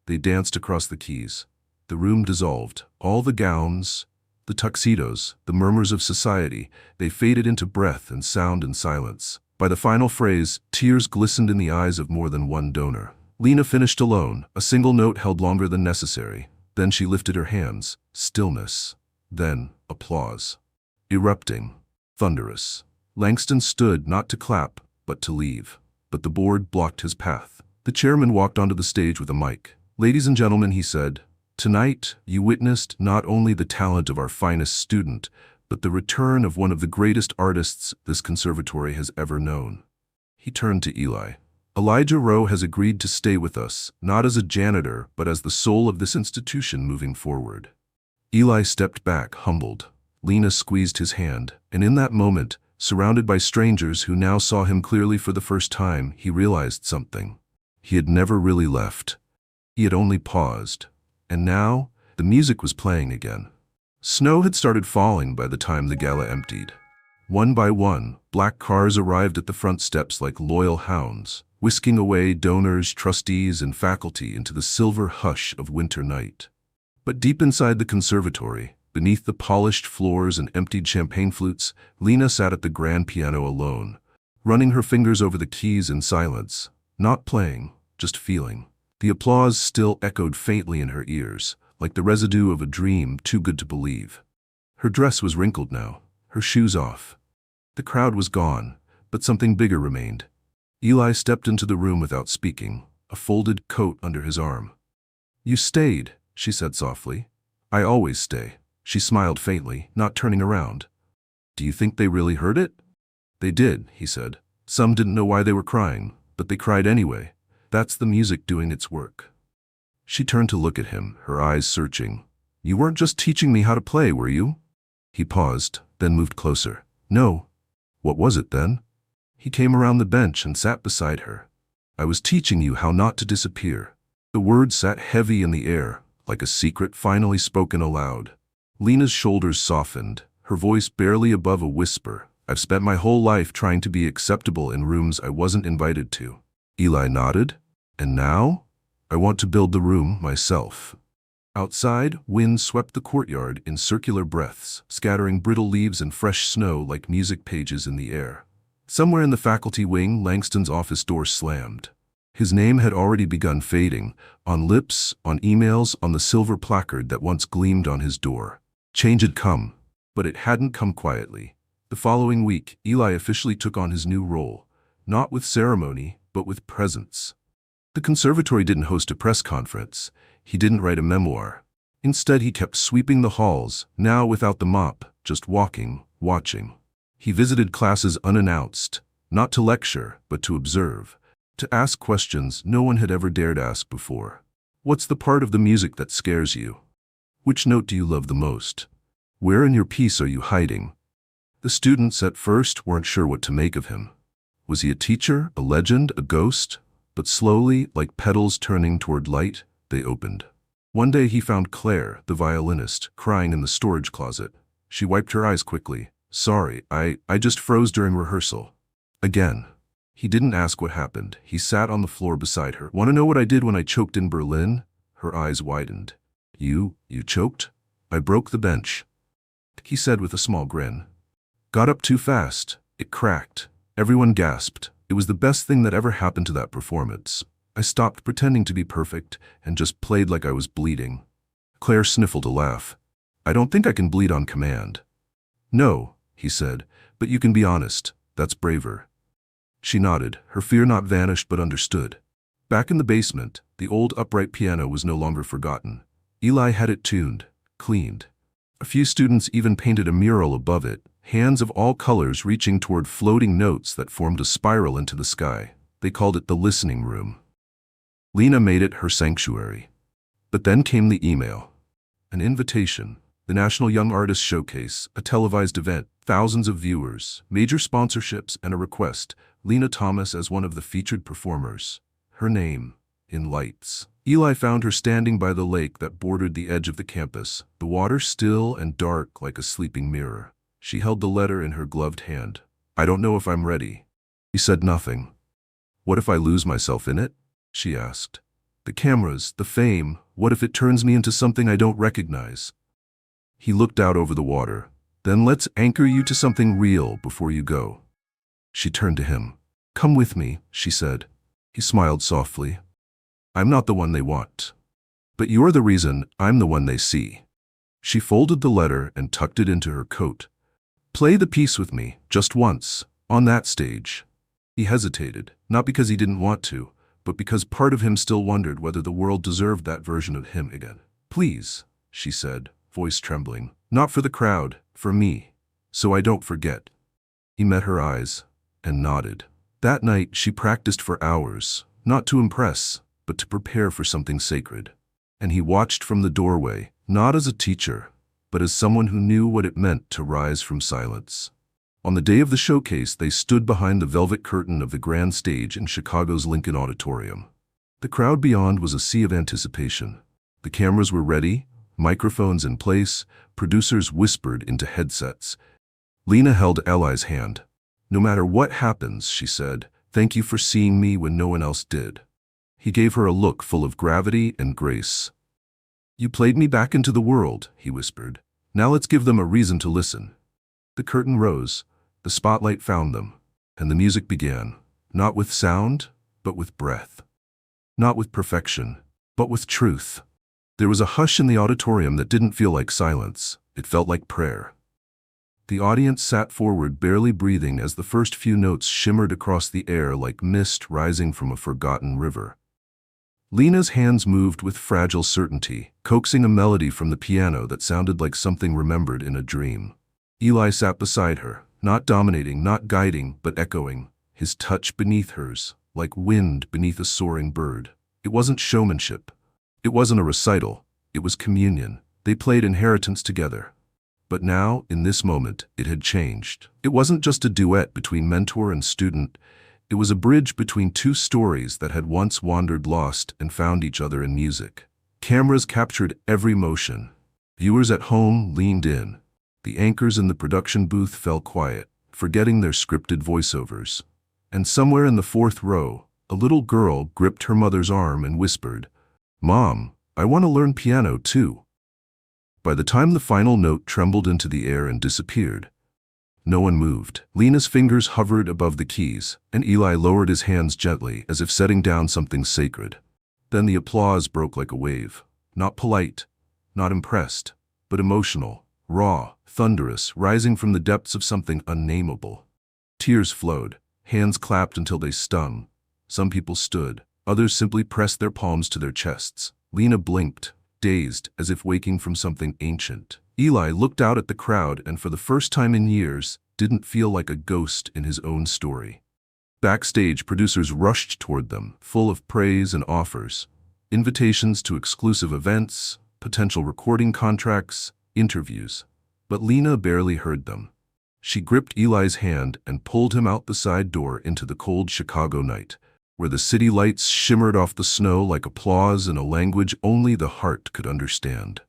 They danced across the keys. The room dissolved. All the gowns, the tuxedos, the murmurs of society, they faded into breath and sound and silence. By the final phrase, tears glistened in the eyes of more than one donor. Lena finished alone, a single note held longer than necessary. Then she lifted her hands. Stillness. Then applause. Erupting. Thunderous. Langston stood not to clap, but to leave. But the board blocked his path. The chairman walked onto the stage with a mic. Ladies and gentlemen, he said, tonight you witnessed not only the talent of our finest student, but the return of one of the greatest artists this conservatory has ever known. He turned to Eli. Elijah Rowe has agreed to stay with us, not as a janitor, but as the soul of this institution moving forward. Eli stepped back, humbled. Lena squeezed his hand, and in that moment, surrounded by strangers who now saw him clearly for the first time, he realized something. He had never really left. He had only paused. And now, the music was playing again. Snow had started falling by the time the gala emptied. One by one, black cars arrived at the front steps like loyal hounds, whisking away donors, trustees, and faculty into the silver hush of winter night. But deep inside the conservatory, beneath the polished floors and emptied champagne flutes, Lena sat at the grand piano alone, running her fingers over the keys in silence, not playing, just feeling. The applause still echoed faintly in her ears, like the residue of a dream too good to believe. Her dress was wrinkled now, her shoes off. The crowd was gone, but something bigger remained. Eli stepped into the room without speaking, a folded coat under his arm. You stayed, she said softly. I always stay. She smiled faintly, not turning around. Do you think they really heard it? They did, he said. Some didn't know why they were crying, but they cried anyway. That's the music doing its work. She turned to look at him, her eyes searching. You weren't just teaching me how to play, were you? He paused, then moved closer. No. What was it then? He came around the bench and sat beside her. I was teaching you how not to disappear. The words sat heavy in the air, like a secret finally spoken aloud. Lena's shoulders softened, her voice barely above a whisper. I've spent my whole life trying to be acceptable in rooms I wasn't invited to. Eli nodded. And now? I want to build the room myself. Outside, wind swept the courtyard in circular breaths, scattering brittle leaves and fresh snow like music pages in the air. Somewhere in the faculty wing, Langston's office door slammed. His name had already begun fading, on lips, on emails, on the silver placard that once gleamed on his door. Change had come, but it hadn't come quietly. The following week, Eli officially took on his new role, not with ceremony, but with presence. The conservatory didn't host a press conference. He didn't write a memoir. Instead, he kept sweeping the halls, now without the mop, just walking, watching. He visited classes unannounced, not to lecture, but to observe, to ask questions no one had ever dared ask before. What's the part of the music that scares you? Which note do you love the most? Where in your piece are you hiding? The students at first weren't sure what to make of him. Was he a teacher, a legend, a ghost? But slowly, like petals turning toward light, they opened. One day he found Claire, the violinist, crying in the storage closet. She wiped her eyes quickly. Sorry, I just froze during rehearsal. Again. He didn't ask what happened. He sat on the floor beside her. Want to know what I did when I choked in Berlin? Her eyes widened. You choked? I broke the bench, he said with a small grin. Got up too fast. It cracked. Everyone gasped. It was the best thing that ever happened to that performance. I stopped pretending to be perfect and just played like I was bleeding. Claire sniffled a laugh. I don't think I can bleed on command. No, he said, but you can be honest. That's braver. She nodded, her fear not vanished but understood. Back in the basement, the old upright piano was no longer forgotten. Eli had it tuned, cleaned. A few students even painted a mural above it, hands of all colors reaching toward floating notes that formed a spiral into the sky. They called it the listening room. Lena made it her sanctuary. But then came the email. An invitation, the National Young Artist Showcase, a televised event, thousands of viewers, major sponsorships, and a request, Lena Thomas as one of the featured performers. Her name, in lights. Eli found her standing by the lake that bordered the edge of the campus, the water still and dark like a sleeping mirror. She held the letter in her gloved hand. I don't know if I'm ready. He said nothing. What if I lose myself in it? She asked. The cameras, the fame, what if it turns me into something I don't recognize? He looked out over the water. Then let's anchor you to something real before you go. She turned to him. Come with me, she said. He smiled softly. I'm not the one they want. But you're the reason I'm the one they see. She folded the letter and tucked it into her coat. Play the piece with me, just once, on that stage. He hesitated, not because he didn't want to, but because part of him still wondered whether the world deserved that version of him again. Please, she said, voice trembling. Not for the crowd, for me, so I don't forget. He met her eyes and nodded. That night she practiced for hours, not to impress, but to prepare for something sacred. And he watched from the doorway, not as a teacher, but as someone who knew what it meant to rise from silence. On the day of the showcase, they stood behind the velvet curtain of the grand stage in Chicago's Lincoln Auditorium. The crowd beyond was a sea of anticipation. The cameras were ready, microphones in place, producers whispered into headsets. Lena held Eli's hand. No matter what happens, she said, thank you for seeing me when no one else did. He gave her a look full of gravity and grace. You played me back into the world, he whispered. Now let's give them a reason to listen. The curtain rose, the spotlight found them, and the music began, not with sound, but with breath. Not with perfection, but with truth. There was a hush in the auditorium that didn't feel like silence. It felt like prayer. The audience sat forward, barely breathing, as the first few notes shimmered across the air like mist rising from a forgotten river. Lena's hands moved with fragile certainty, coaxing a melody from the piano that sounded like something remembered in a dream. Eli sat beside her, not dominating, not guiding, but echoing, his touch beneath hers, like wind beneath a soaring bird. It wasn't showmanship. It wasn't a recital. It was communion. They played inheritance together. But now, in this moment, it had changed. It wasn't just a duet between mentor and student. It was a bridge between two stories that had once wandered lost and found each other in music. Cameras captured every motion. Viewers at home leaned in. The anchors in the production booth fell quiet, forgetting their scripted voiceovers. And somewhere in the fourth row, a little girl gripped her mother's arm and whispered, "Mom, I want to learn piano too." By the time the final note trembled into the air and disappeared, no one moved. Lena's fingers hovered above the keys, and Eli lowered his hands gently as if setting down something sacred. Then the applause broke like a wave. Not polite, not impressed, but emotional, raw, thunderous, rising from the depths of something unnameable. Tears flowed, hands clapped until they stung. Some people stood, others simply pressed their palms to their chests. Lena blinked, dazed, as if waking from something ancient. Eli looked out at the crowd and for the first time in years, didn't feel like a ghost in his own story. Backstage, producers rushed toward them, full of praise and offers. Invitations to exclusive events, potential recording contracts, interviews. But Lena barely heard them. She gripped Eli's hand and pulled him out the side door into the cold Chicago night, where the city lights shimmered off the snow like applause in a language only the heart could understand.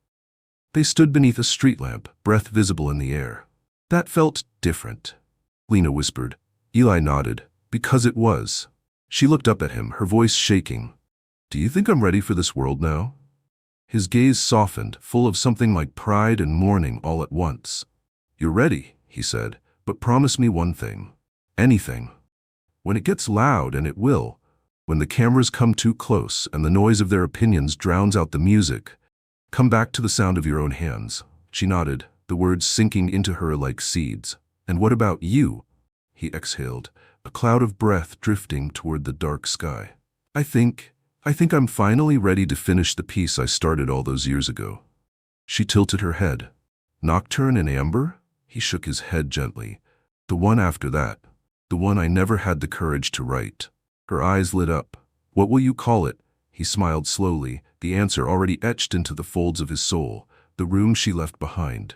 They stood beneath a street lamp, breath visible in the air. "That felt different," Lena whispered. Eli nodded, because it was. She looked up at him, her voice shaking. "Do you think I'm ready for this world now?" His gaze softened, full of something like pride and mourning all at once. "You're ready," he said, "but promise me one thing. Anything. When it gets loud, and it will, when the cameras come too close and the noise of their opinions drowns out the music, come back to the sound of your own hands." She nodded, the words sinking into her like seeds. "And what about you?" He exhaled, a cloud of breath drifting toward the dark sky. I think I'm finally ready to finish the piece I started all those years ago." She tilted her head. "Nocturne in Amber?" He shook his head gently. "The one after that. The one I never had the courage to write." Her eyes lit up. "What will you call it?" He smiled slowly, the answer already etched into the folds of his soul. "The room she left behind."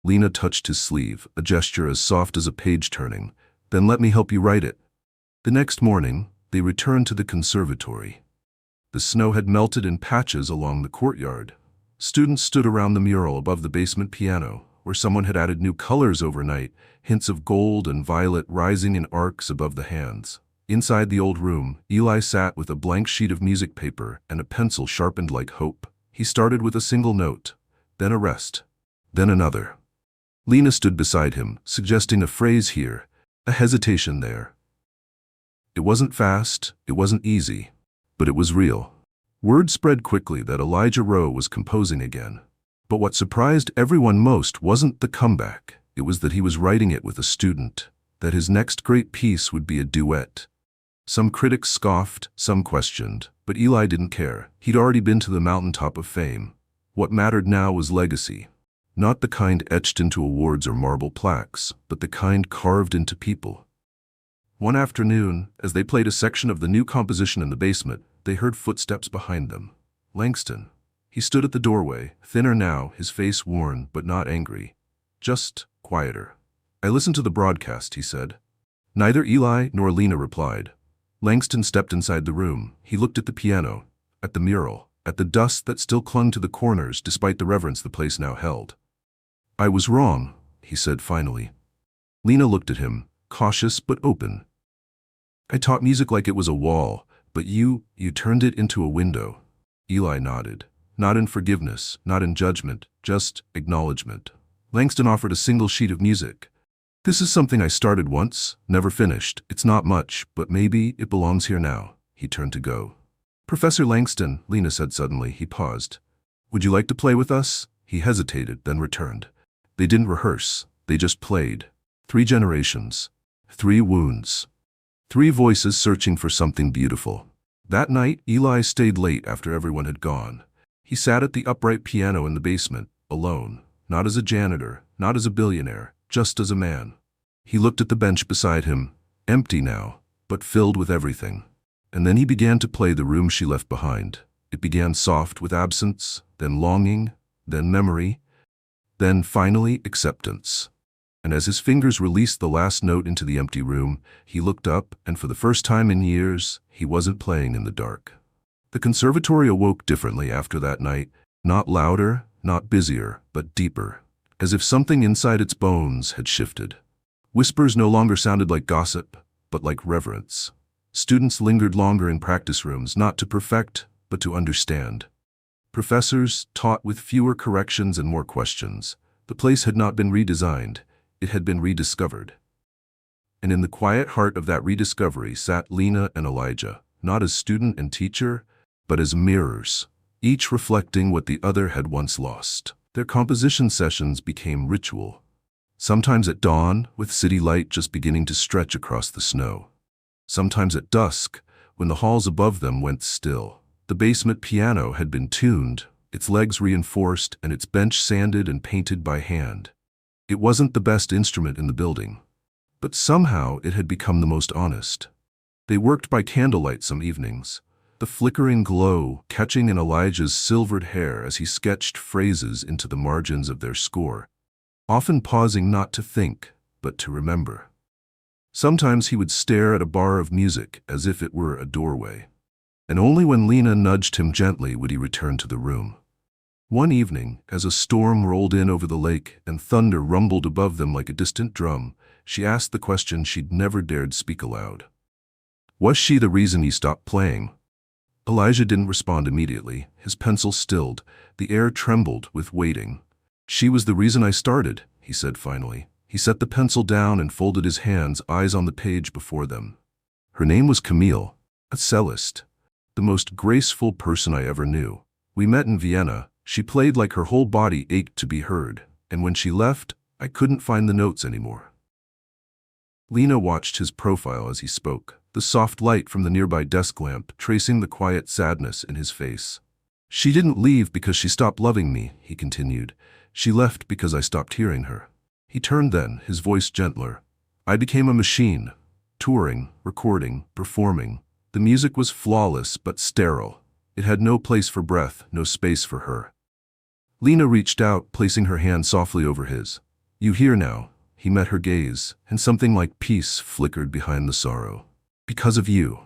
Lena touched his sleeve, a gesture as soft as a page turning. "Then let me help you write it." The next morning, they returned to the conservatory. The snow had melted in patches along the courtyard. Students stood around the mural above the basement piano, where someone had added new colors overnight, hints of gold and violet rising in arcs above the hands. Inside the old room, Eli sat with a blank sheet of music paper and a pencil sharpened like hope. He started with a single note, then a rest, then another. Lena stood beside him, suggesting a phrase here, a hesitation there. It wasn't fast, it wasn't easy, but it was real. Word spread quickly that Elijah Rowe was composing again. But what surprised everyone most wasn't the comeback. It was that he was writing it with a student, that his next great piece would be a duet. Some critics scoffed, some questioned, but Eli didn't care. He'd already been to the mountaintop of fame. What mattered now was legacy. Not the kind etched into awards or marble plaques, but the kind carved into people. One afternoon, as they played a section of the new composition in the basement, they heard footsteps behind them. Langston. He stood at the doorway, thinner now, his face worn but not angry. Just quieter. "I listened to the broadcast," he said. Neither Eli nor Lena replied. Langston stepped inside the room. He looked at the piano, at the mural, at the dust that still clung to the corners despite the reverence the place now held. "I was wrong," he said finally. Lena looked at him, cautious but open. "I taught music like it was a wall, but you turned it into a window." Eli nodded. Not in forgiveness, not in judgment, just acknowledgement. Langston offered a single sheet of music. "This is something I started once, never finished. It's not much, but maybe it belongs here now." He turned to go. "Professor Langston," Lena said suddenly. He paused. "Would you like to play with us?" He hesitated, then returned. They didn't rehearse. They just played. 3 generations. 3 wounds. 3 voices searching for something beautiful. That night, Eli stayed late after everyone had gone. He sat at the upright piano in the basement, alone. Not as a janitor, not as a billionaire, just as a man. He looked at the bench beside him, empty now, but filled with everything. And then he began to play The Room She Left Behind. It began soft with absence, then longing, then memory. Then, finally, acceptance. And as his fingers released the last note into the empty room, he looked up, and for the first time in years, he wasn't playing in the dark. The conservatory awoke differently after that night, not louder, not busier, but deeper, as if something inside its bones had shifted. Whispers no longer sounded like gossip, but like reverence. Students lingered longer in practice rooms, not to perfect, but to understand. Professors taught with fewer corrections and more questions. The place had not been redesigned, it had been rediscovered. And in the quiet heart of that rediscovery sat Lena and Elijah, not as student and teacher, but as mirrors, each reflecting what the other had once lost. Their composition sessions became ritual, sometimes at dawn, with city light just beginning to stretch across the snow. Sometimes at dusk, when the halls above them went still. The basement piano had been tuned, its legs reinforced, and its bench sanded and painted by hand. It wasn't the best instrument in the building, but somehow it had become the most honest. They worked by candlelight some evenings, the flickering glow catching in Elijah's silvered hair as he sketched phrases into the margins of their score, often pausing not to think, but to remember. Sometimes he would stare at a bar of music as if it were a doorway, and only when Lena nudged him gently would he return to the room. One evening, as a storm rolled in over the lake and thunder rumbled above them like a distant drum, she asked the question she'd never dared speak aloud. Was she the reason he stopped playing? Elijah didn't respond immediately. His pencil stilled. The air trembled with waiting. She was the reason I started, he said finally. He set the pencil down and folded his hands, eyes on the page before them. Her name was Camille, a cellist, the most graceful person I ever knew. We met in Vienna. She played like her whole body ached to be heard, and when she left, I couldn't find the notes anymore. Lena watched his profile as he spoke, the soft light from the nearby desk lamp tracing the quiet sadness in his face. She didn't leave because she stopped loving me, he continued. She left because I stopped hearing her. He turned then, his voice gentler. I became a machine, touring, recording, performing. The music was flawless but sterile. It had no place for breath, no space for her. Lena reached out, placing her hand softly over his. You hear now. He met her gaze, and something like peace flickered behind the sorrow. Because of you.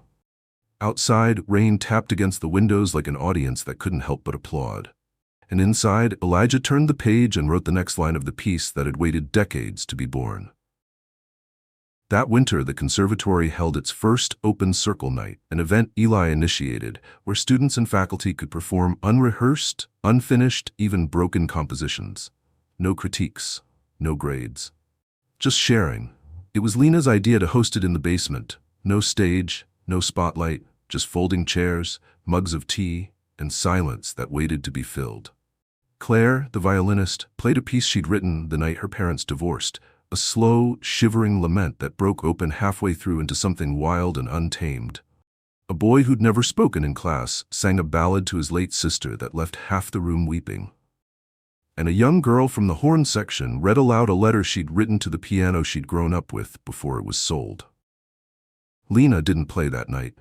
Outside, rain tapped against the windows like an audience that couldn't help but applaud. And inside, Elijah turned the page and wrote the next line of the piece that had waited decades to be born. That winter, the conservatory held its first open circle night, an event Eli initiated, where students and faculty could perform unrehearsed, unfinished, even broken compositions. No critiques, no grades. Just sharing. It was Lena's idea to host it in the basement. No stage, no spotlight, just folding chairs, mugs of tea, and silence that waited to be filled. Claire, the violinist, played a piece she'd written the night her parents divorced, a slow, shivering lament that broke open halfway through into something wild and untamed. A boy who'd never spoken in class sang a ballad to his late sister that left half the room weeping. And a young girl from the horn section read aloud a letter she'd written to the piano she'd grown up with before it was sold. Lena didn't play that night.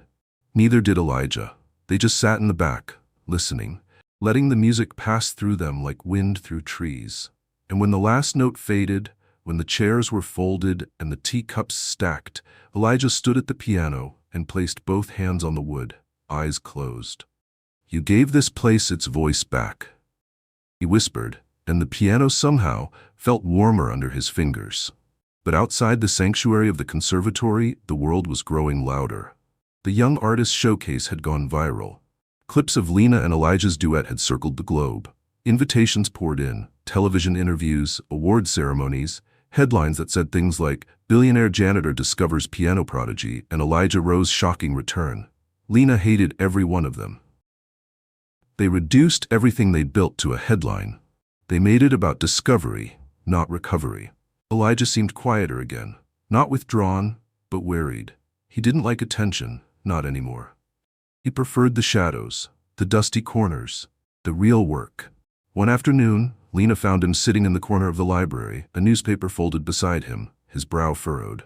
Neither did Elijah. They just sat in the back, listening, letting the music pass through them like wind through trees. And when the last note faded, when the chairs were folded and the teacups stacked, Elijah stood at the piano and placed both hands on the wood, eyes closed. You gave this place its voice back, he whispered, and the piano somehow felt warmer under his fingers. But outside the sanctuary of the conservatory, the world was growing louder. The young artist's showcase had gone viral. Clips of Lena and Elijah's duet had circled the globe. Invitations poured in, television interviews, award ceremonies, headlines that said things like, Billionaire Janitor discovers piano prodigy and Elijah Rowe's shocking return. Lena hated every one of them. They reduced everything they'd built to a headline. They made it about discovery, not recovery. Elijah seemed quieter again, not withdrawn, but wearied. He didn't like attention, not anymore. He preferred the shadows, the dusty corners, the real work. One afternoon, Lena found him sitting in the corner of the library, a newspaper folded beside him, his brow furrowed.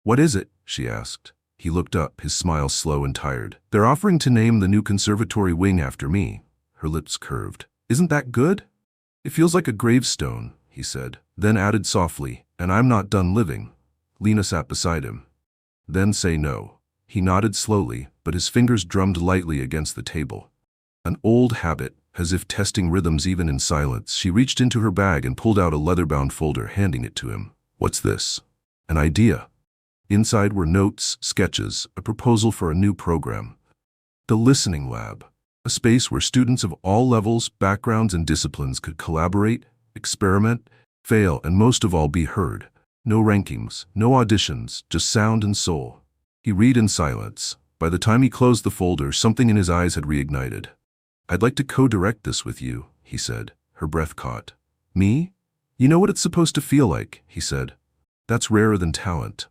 What is it? She asked. He looked up, his smile slow and tired. They're offering to name the new conservatory wing after me. Her lips curved. Isn't that good? It feels like a gravestone. he said, then added softly, "And I'm not done living." Lena sat beside him. "Then say no." He nodded slowly, but his fingers drummed lightly against the table. An old habit, as if testing rhythms even in silence, she reached into her bag and pulled out a leather-bound folder, handing it to him. "What's this?" "An idea." Inside were notes, sketches, a proposal for a new program. The Listening Lab, a space where students of all levels, backgrounds, and disciplines could collaborate, experiment, fail, and most of all be heard. No rankings, no auditions, just sound and soul. He read in silence. By the time he closed the folder, something in his eyes had reignited. "I'd like to co-direct this with you," he said. Her breath caught. "Me? You know what it's supposed to feel like," he said. "That's rarer than talent."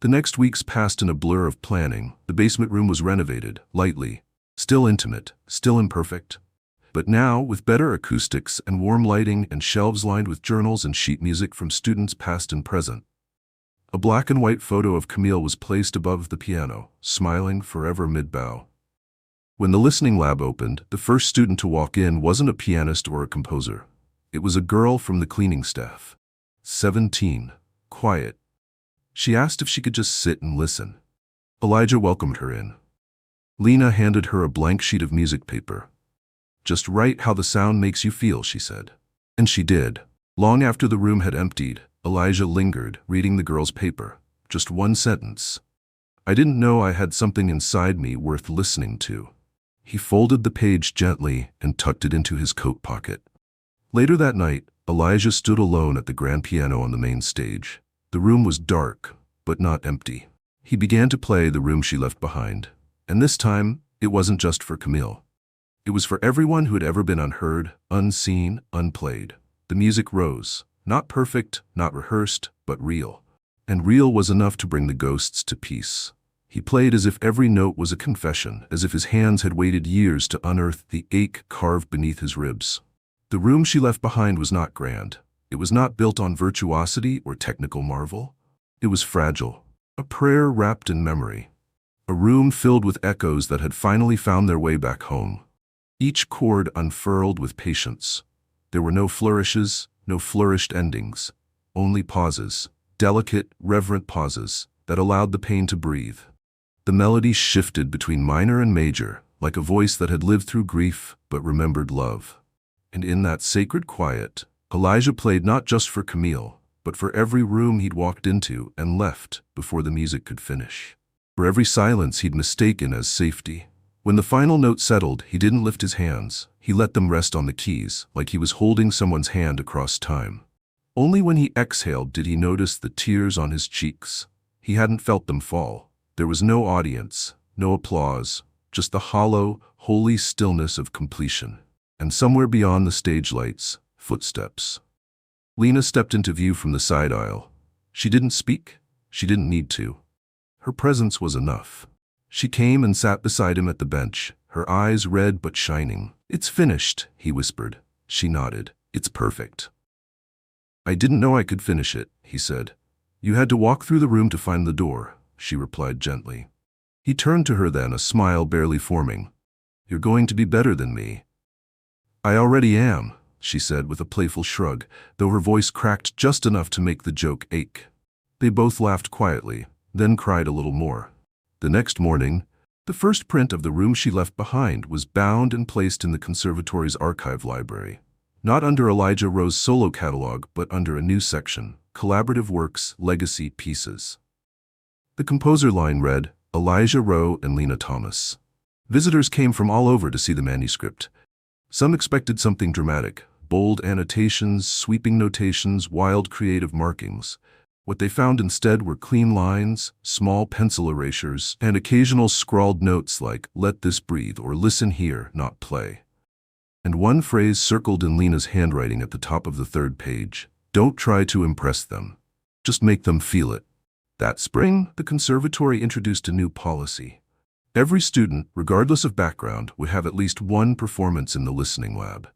The next weeks passed in a blur of planning. The basement room was renovated, lightly, still intimate, still imperfect. But now, with better acoustics and warm lighting and shelves lined with journals and sheet music from students past and present. A black and white photo of Camille was placed above the piano, smiling forever mid-bow. When the Listening Lab opened, the first student to walk in wasn't a pianist or a composer. It was a girl from the cleaning staff. 17, quiet. She asked if she could just sit and listen. Elijah welcomed her in. Lena handed her a blank sheet of music paper. "Just write how the sound makes you feel," she said. And she did. Long after the room had emptied, Elijah lingered, reading the girl's paper. Just one sentence. "I didn't know I had something inside me worth listening to." He folded the page gently and tucked it into his coat pocket. Later that night, Elijah stood alone at the grand piano on the main stage. The room was dark, but not empty. He began to play The Room She Left Behind. And this time, it wasn't just for Camille. It was for everyone who had ever been unheard, unseen, unplayed. The music rose. Not perfect, not rehearsed, but real. And real was enough to bring the ghosts to peace. He played as if every note was a confession, as if his hands had waited years to unearth the ache carved beneath his ribs. The room she left behind was not grand. It was not built on virtuosity or technical marvel. It was fragile, a prayer wrapped in memory. A room filled with echoes that had finally found their way back home. Each chord unfurled with patience. There were no flourishes, no flourished endings, only pauses, delicate, reverent pauses that allowed the pain to breathe. The melody shifted between minor and major, like a voice that had lived through grief but remembered love. And in that sacred quiet, Elijah played not just for Camille, but for every room he'd walked into and left before the music could finish. For every silence he'd mistaken as safety. When the final note settled, he didn't lift his hands. He let them rest on the keys, like he was holding someone's hand across time. Only when he exhaled did he notice the tears on his cheeks. He hadn't felt them fall. There was no audience, no applause, just the hollow, holy stillness of completion. And somewhere beyond the stage lights, footsteps. Lena stepped into view from the side aisle. She didn't speak. She didn't need to. Her presence was enough. She came and sat beside him at the bench, her eyes red but shining. "It's finished," he whispered. She nodded. "It's perfect." "I didn't know I could finish it," he said. "You had to walk through the room to find the door," she replied gently. He turned to her then, a smile barely forming. "You're going to be better than me." "I already am," she said with a playful shrug, though her voice cracked just enough to make the joke ache. They both laughed quietly, then cried a little more. The next morning, the first print of The Room She Left Behind was bound and placed in the conservatory's archive library. Not under Elijah Rowe's solo catalog, but under a new section, Collaborative Works, Legacy Pieces. The composer line read, Elijah Rowe and Lena Thomas. Visitors came from all over to see the manuscript. Some expected something dramatic, bold annotations, sweeping notations, wild creative markings. What they found instead were clean lines, small pencil erasures, and occasional scrawled notes like, "Let this breathe," or "Listen here, not play." And one phrase circled in Lena's handwriting at the top of the third page, "Don't try to impress them. Just make them feel it." That spring, the conservatory introduced a new policy. Every student, regardless of background, would have at least one performance in the Listening Lab.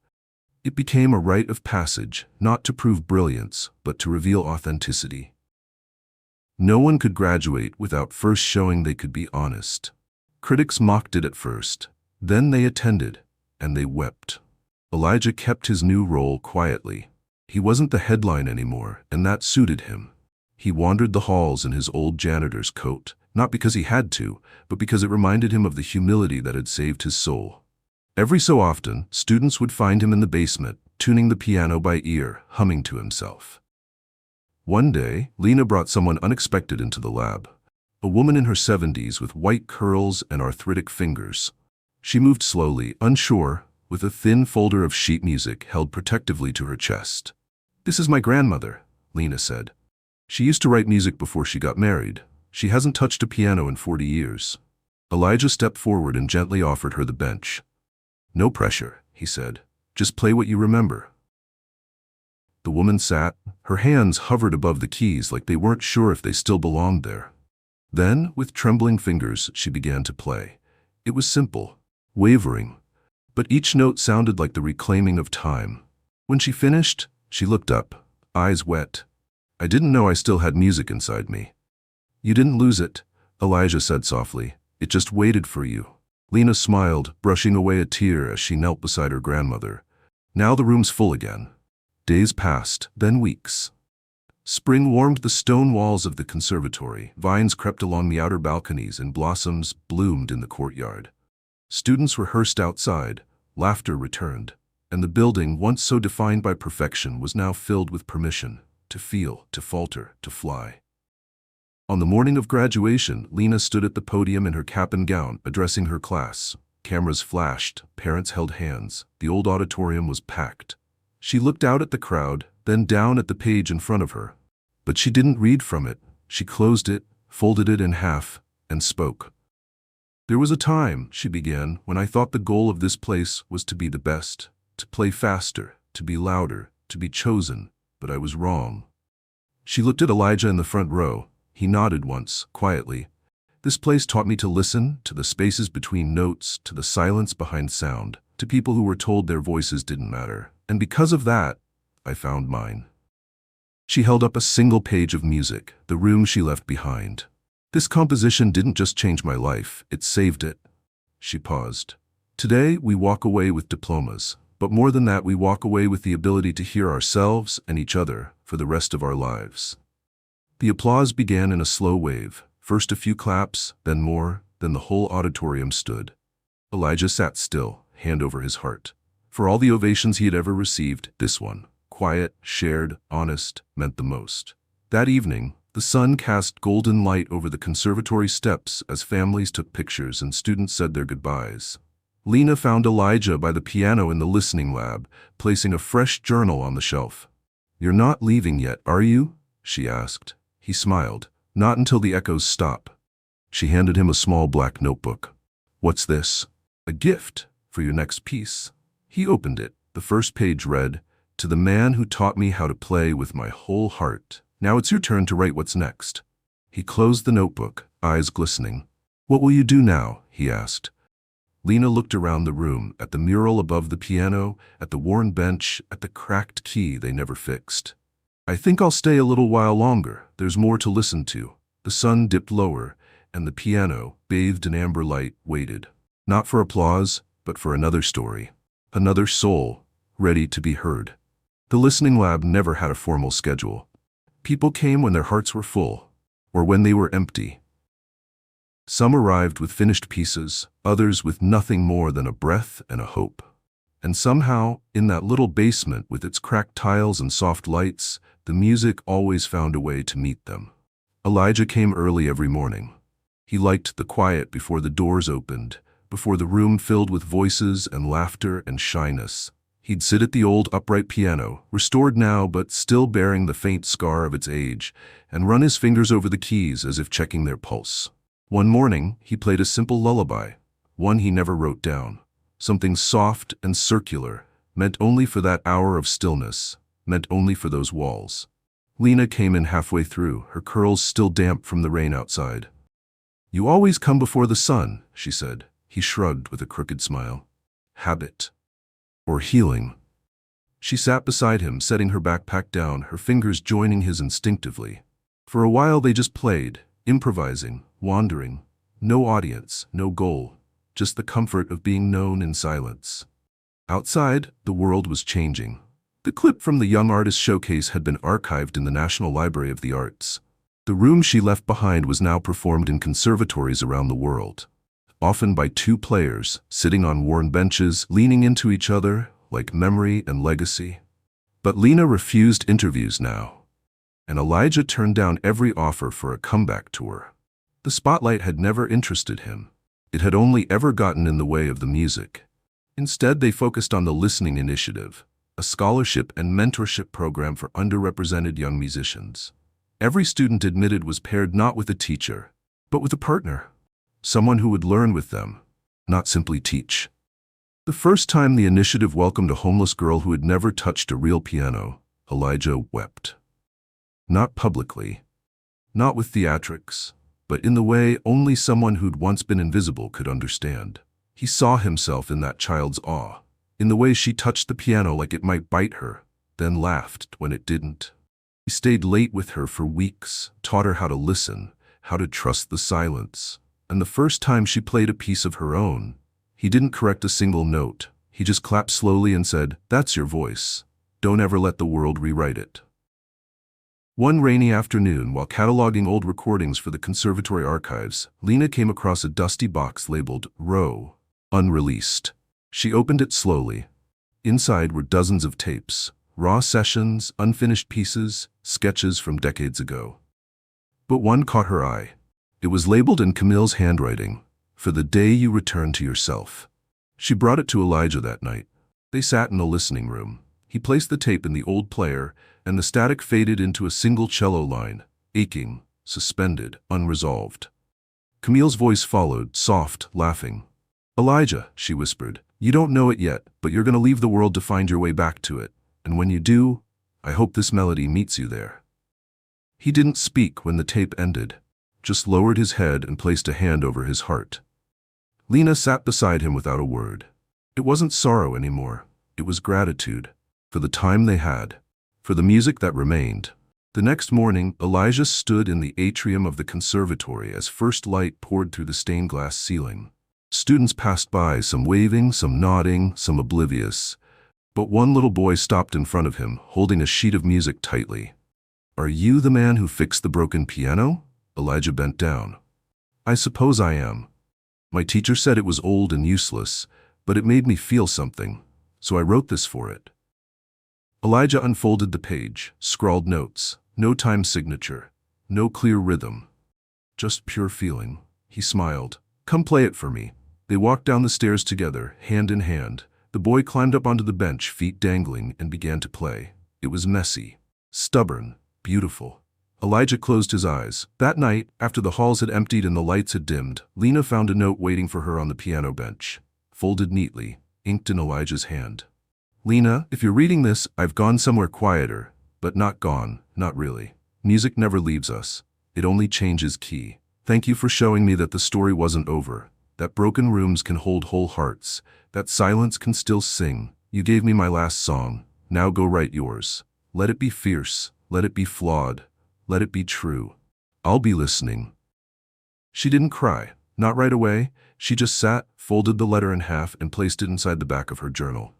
It became a rite of passage, not to prove brilliance, but to reveal authenticity. No one could graduate without first showing they could be honest. Critics mocked it at first. Then they attended, and they wept. Elijah kept his new role quietly. He wasn't the headline anymore, and that suited him. He wandered the halls in his old janitor's coat, not because he had to, but because it reminded him of the humility that had saved his soul. Every so often, students would find him in the basement, tuning the piano by ear, humming to himself. One day, Lena brought someone unexpected into the lab. A woman in her 70s with white curls and arthritic fingers. She moved slowly, unsure, with a thin folder of sheet music held protectively to her chest. "This is my grandmother," Lena said. "She used to write music before she got married. She hasn't touched a piano in 40 years. Elijah stepped forward and gently offered her the bench. "No pressure," he said. "Just play what you remember." The woman sat. Her hands hovered above the keys like they weren't sure if they still belonged there. Then, with trembling fingers, she began to play. It was simple, wavering, but each note sounded like the reclaiming of time. When she finished, she looked up, eyes wet. "I didn't know I still had music inside me." "You didn't lose it," Elijah said softly. "It just waited for you." Lena smiled, brushing away a tear as she knelt beside her grandmother. Now the room's full again. Days passed, then weeks. Spring warmed the stone walls of the conservatory. Vines crept along the outer balconies and blossoms bloomed in the courtyard. Students rehearsed outside, laughter returned, and the building, once so defined by perfection, was now filled with permission to feel, to falter, to fly. On the morning of graduation, Lena stood at the podium in her cap and gown, addressing her class. Cameras flashed, parents held hands, the old auditorium was packed. She looked out at the crowd, then down at the page in front of her. But she didn't read from it. She closed it, folded it in half, and spoke. "There was a time," she began, "when I thought the goal of this place was to be the best, to play faster, to be louder, to be chosen, but I was wrong." She looked at Elijah in the front row. He nodded once, quietly. "This place taught me to listen, to the spaces between notes, to the silence behind sound, to people who were told their voices didn't matter. And because of that, I found mine." She held up a single page of music, the room she left behind. "This composition didn't just change my life, it saved it." She paused. "Today, we walk away with diplomas, but more than that, we walk away with the ability to hear ourselves and each other for the rest of our lives." The applause began in a slow wave, first a few claps, then more, then the whole auditorium stood. Elijah sat still, hand over his heart. For all the ovations he had ever received, this one, quiet, shared, honest, meant the most. That evening, the sun cast golden light over the conservatory steps as families took pictures and students said their goodbyes. Lena found Elijah by the piano in the listening lab, placing a fresh journal on the shelf. "You're not leaving yet, are you?" she asked. He smiled. "Not until the echoes stop." She handed him a small black notebook. "What's this?" "A gift for your next piece." He opened it. The first page read, "To the man who taught me how to play with my whole heart. Now it's your turn to write what's next." He closed the notebook, eyes glistening. "What will you do now?" he asked. Lena looked around the room, at the mural above the piano, at the worn bench, at the cracked key they never fixed. "I think I'll stay a little while longer. There's more to listen to." The sun dipped lower, and the piano, bathed in amber light, waited. Not for applause, but for another story. Another soul, ready to be heard. The listening lab never had a formal schedule. People came when their hearts were full, or when they were empty. Some arrived with finished pieces, others with nothing more than a breath and a hope. And somehow, in that little basement with its cracked tiles and soft lights, the music always found a way to meet them. Elijah came early every morning. He liked the quiet before the doors opened, before the room filled with voices and laughter and shyness. He'd sit at the old upright piano, restored now but still bearing the faint scar of its age, and run his fingers over the keys as if checking their pulse. One morning, he played a simple lullaby, one he never wrote down. Something soft and circular, meant only for that hour of stillness, meant only for those walls. Lena came in halfway through, her curls still damp from the rain outside. "You always come before the sun," she said. He shrugged with a crooked smile. "Habit. Or healing." She sat beside him, setting her backpack down, her fingers joining his instinctively. For a while they just played, improvising, wandering. No audience, no goal, just the comfort of being known in silence. Outside, the world was changing. The clip from the Young Artist Showcase had been archived in the National Library of the Arts. The room she left behind was now performed in conservatories around the world, often by two players, sitting on worn benches, leaning into each other, like memory and legacy. But Lena refused interviews now, and Elijah turned down every offer for a comeback tour. The spotlight had never interested him. It had only ever gotten in the way of the music. Instead, they focused on the Listening Initiative, a scholarship and mentorship program for underrepresented young musicians. Every student admitted was paired not with a teacher, but with a partner, someone who would learn with them, not simply teach. The first time the initiative welcomed a homeless girl who had never touched a real piano, Elijah wept. Not publicly, not with theatrics, but in the way only someone who'd once been invisible could understand. He saw himself in that child's awe, in the way she touched the piano like it might bite her, then laughed when it didn't. He stayed late with her for weeks, taught her how to listen, how to trust the silence. And the first time she played a piece of her own, he didn't correct a single note. He just clapped slowly and said, "That's your voice. Don't ever let the world rewrite it." One rainy afternoon, while cataloging old recordings for the conservatory archives, Lena came across a dusty box labeled Rowe, unreleased. She opened it slowly. Inside were dozens of tapes, raw sessions, unfinished pieces, sketches from decades ago. But one caught her eye. It was labeled in Camille's handwriting, "For the day you return to yourself." She brought it to Elijah that night. They sat in the listening room. He placed the tape in the old player, and the static faded into a single cello line, aching, suspended, unresolved. Camille's voice followed, soft, laughing. "Elijah," she whispered, "you don't know it yet, but you're going to leave the world to find your way back to it. And when you do, I hope this melody meets you there." He didn't speak when the tape ended, just lowered his head and placed a hand over his heart. Lena sat beside him without a word. It wasn't sorrow anymore. It was gratitude for the time they had, for the music that remained. The next morning, Elijah stood in the atrium of the conservatory as first light poured through the stained glass ceiling. Students passed by, some waving, some nodding, some oblivious. But one little boy stopped in front of him, holding a sheet of music tightly. "Are you the man who fixed the broken piano?" Elijah bent down. "I suppose I am. My teacher said it was old and useless, but it made me feel something, so I wrote this for it." Elijah unfolded the page, scrawled notes, no time signature, no clear rhythm, just pure feeling. He smiled. "Come play it for me." They walked down the stairs together, hand in hand. The boy climbed up onto the bench, feet dangling, and began to play. It was messy, stubborn, beautiful. Elijah closed his eyes. That night, after the halls had emptied and the lights had dimmed, Lena found a note waiting for her on the piano bench, folded neatly, inked in Elijah's hand. "Lena, if you're reading this, I've gone somewhere quieter, but not gone, not really. Music never leaves us. It only changes key. Thank you for showing me that the story wasn't over, that broken rooms can hold whole hearts, that silence can still sing. You gave me my last song. Now go write yours. Let it be fierce, let it be flawed, let it be true. I'll be listening." She didn't cry, not right away. She just sat, folded the letter in half, and placed it inside the back of her journal.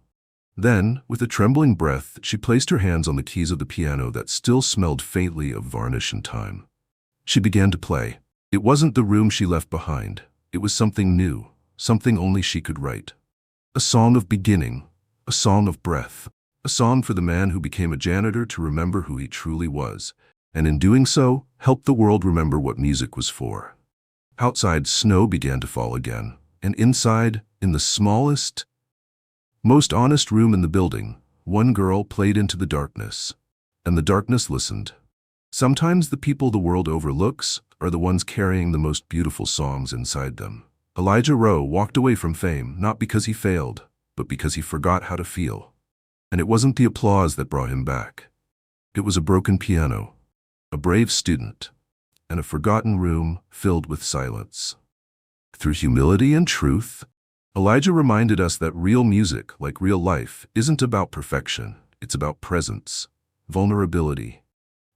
Then, with a trembling breath, she placed her hands on the keys of the piano that still smelled faintly of varnish and time. She began to play. It wasn't the room she left behind. It was something new, something only she could write. A song of beginning, a song of breath, a song for the man who became a janitor to remember who he truly was, and in doing so, helped the world remember what music was for. Outside, snow began to fall again, and inside, in the smallest, most honest room in the building, one girl played into the darkness, and the darkness listened. Sometimes the people the world overlooks are the ones carrying the most beautiful songs inside them. Elijah Rowe walked away from fame not because he failed, but because he forgot how to feel. And it wasn't the applause that brought him back. It was a broken piano, a brave student, and a forgotten room filled with silence. Through humility and truth, Elijah reminded us that real music, like real life, isn't about perfection. It's about presence, vulnerability,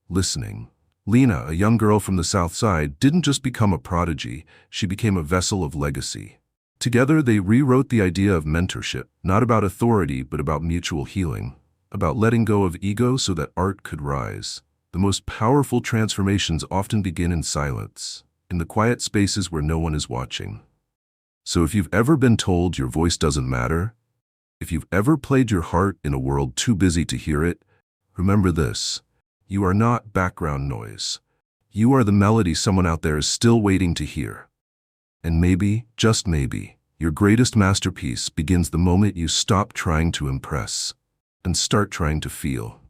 listening. Lena, a young girl from the South Side, didn't just become a prodigy, she became a vessel of legacy. Together they rewrote the idea of mentorship, not about authority but about mutual healing. about letting go of ego so that art could rise. The most powerful transformations often begin in silence, in the quiet spaces where no one is watching. So if you've ever been told your voice doesn't matter, if you've ever played your heart in a world too busy to hear it, remember this: you are not background noise. You are the melody someone out there is still waiting to hear. And maybe, just maybe, your greatest masterpiece begins the moment you stop trying to impress and start trying to feel.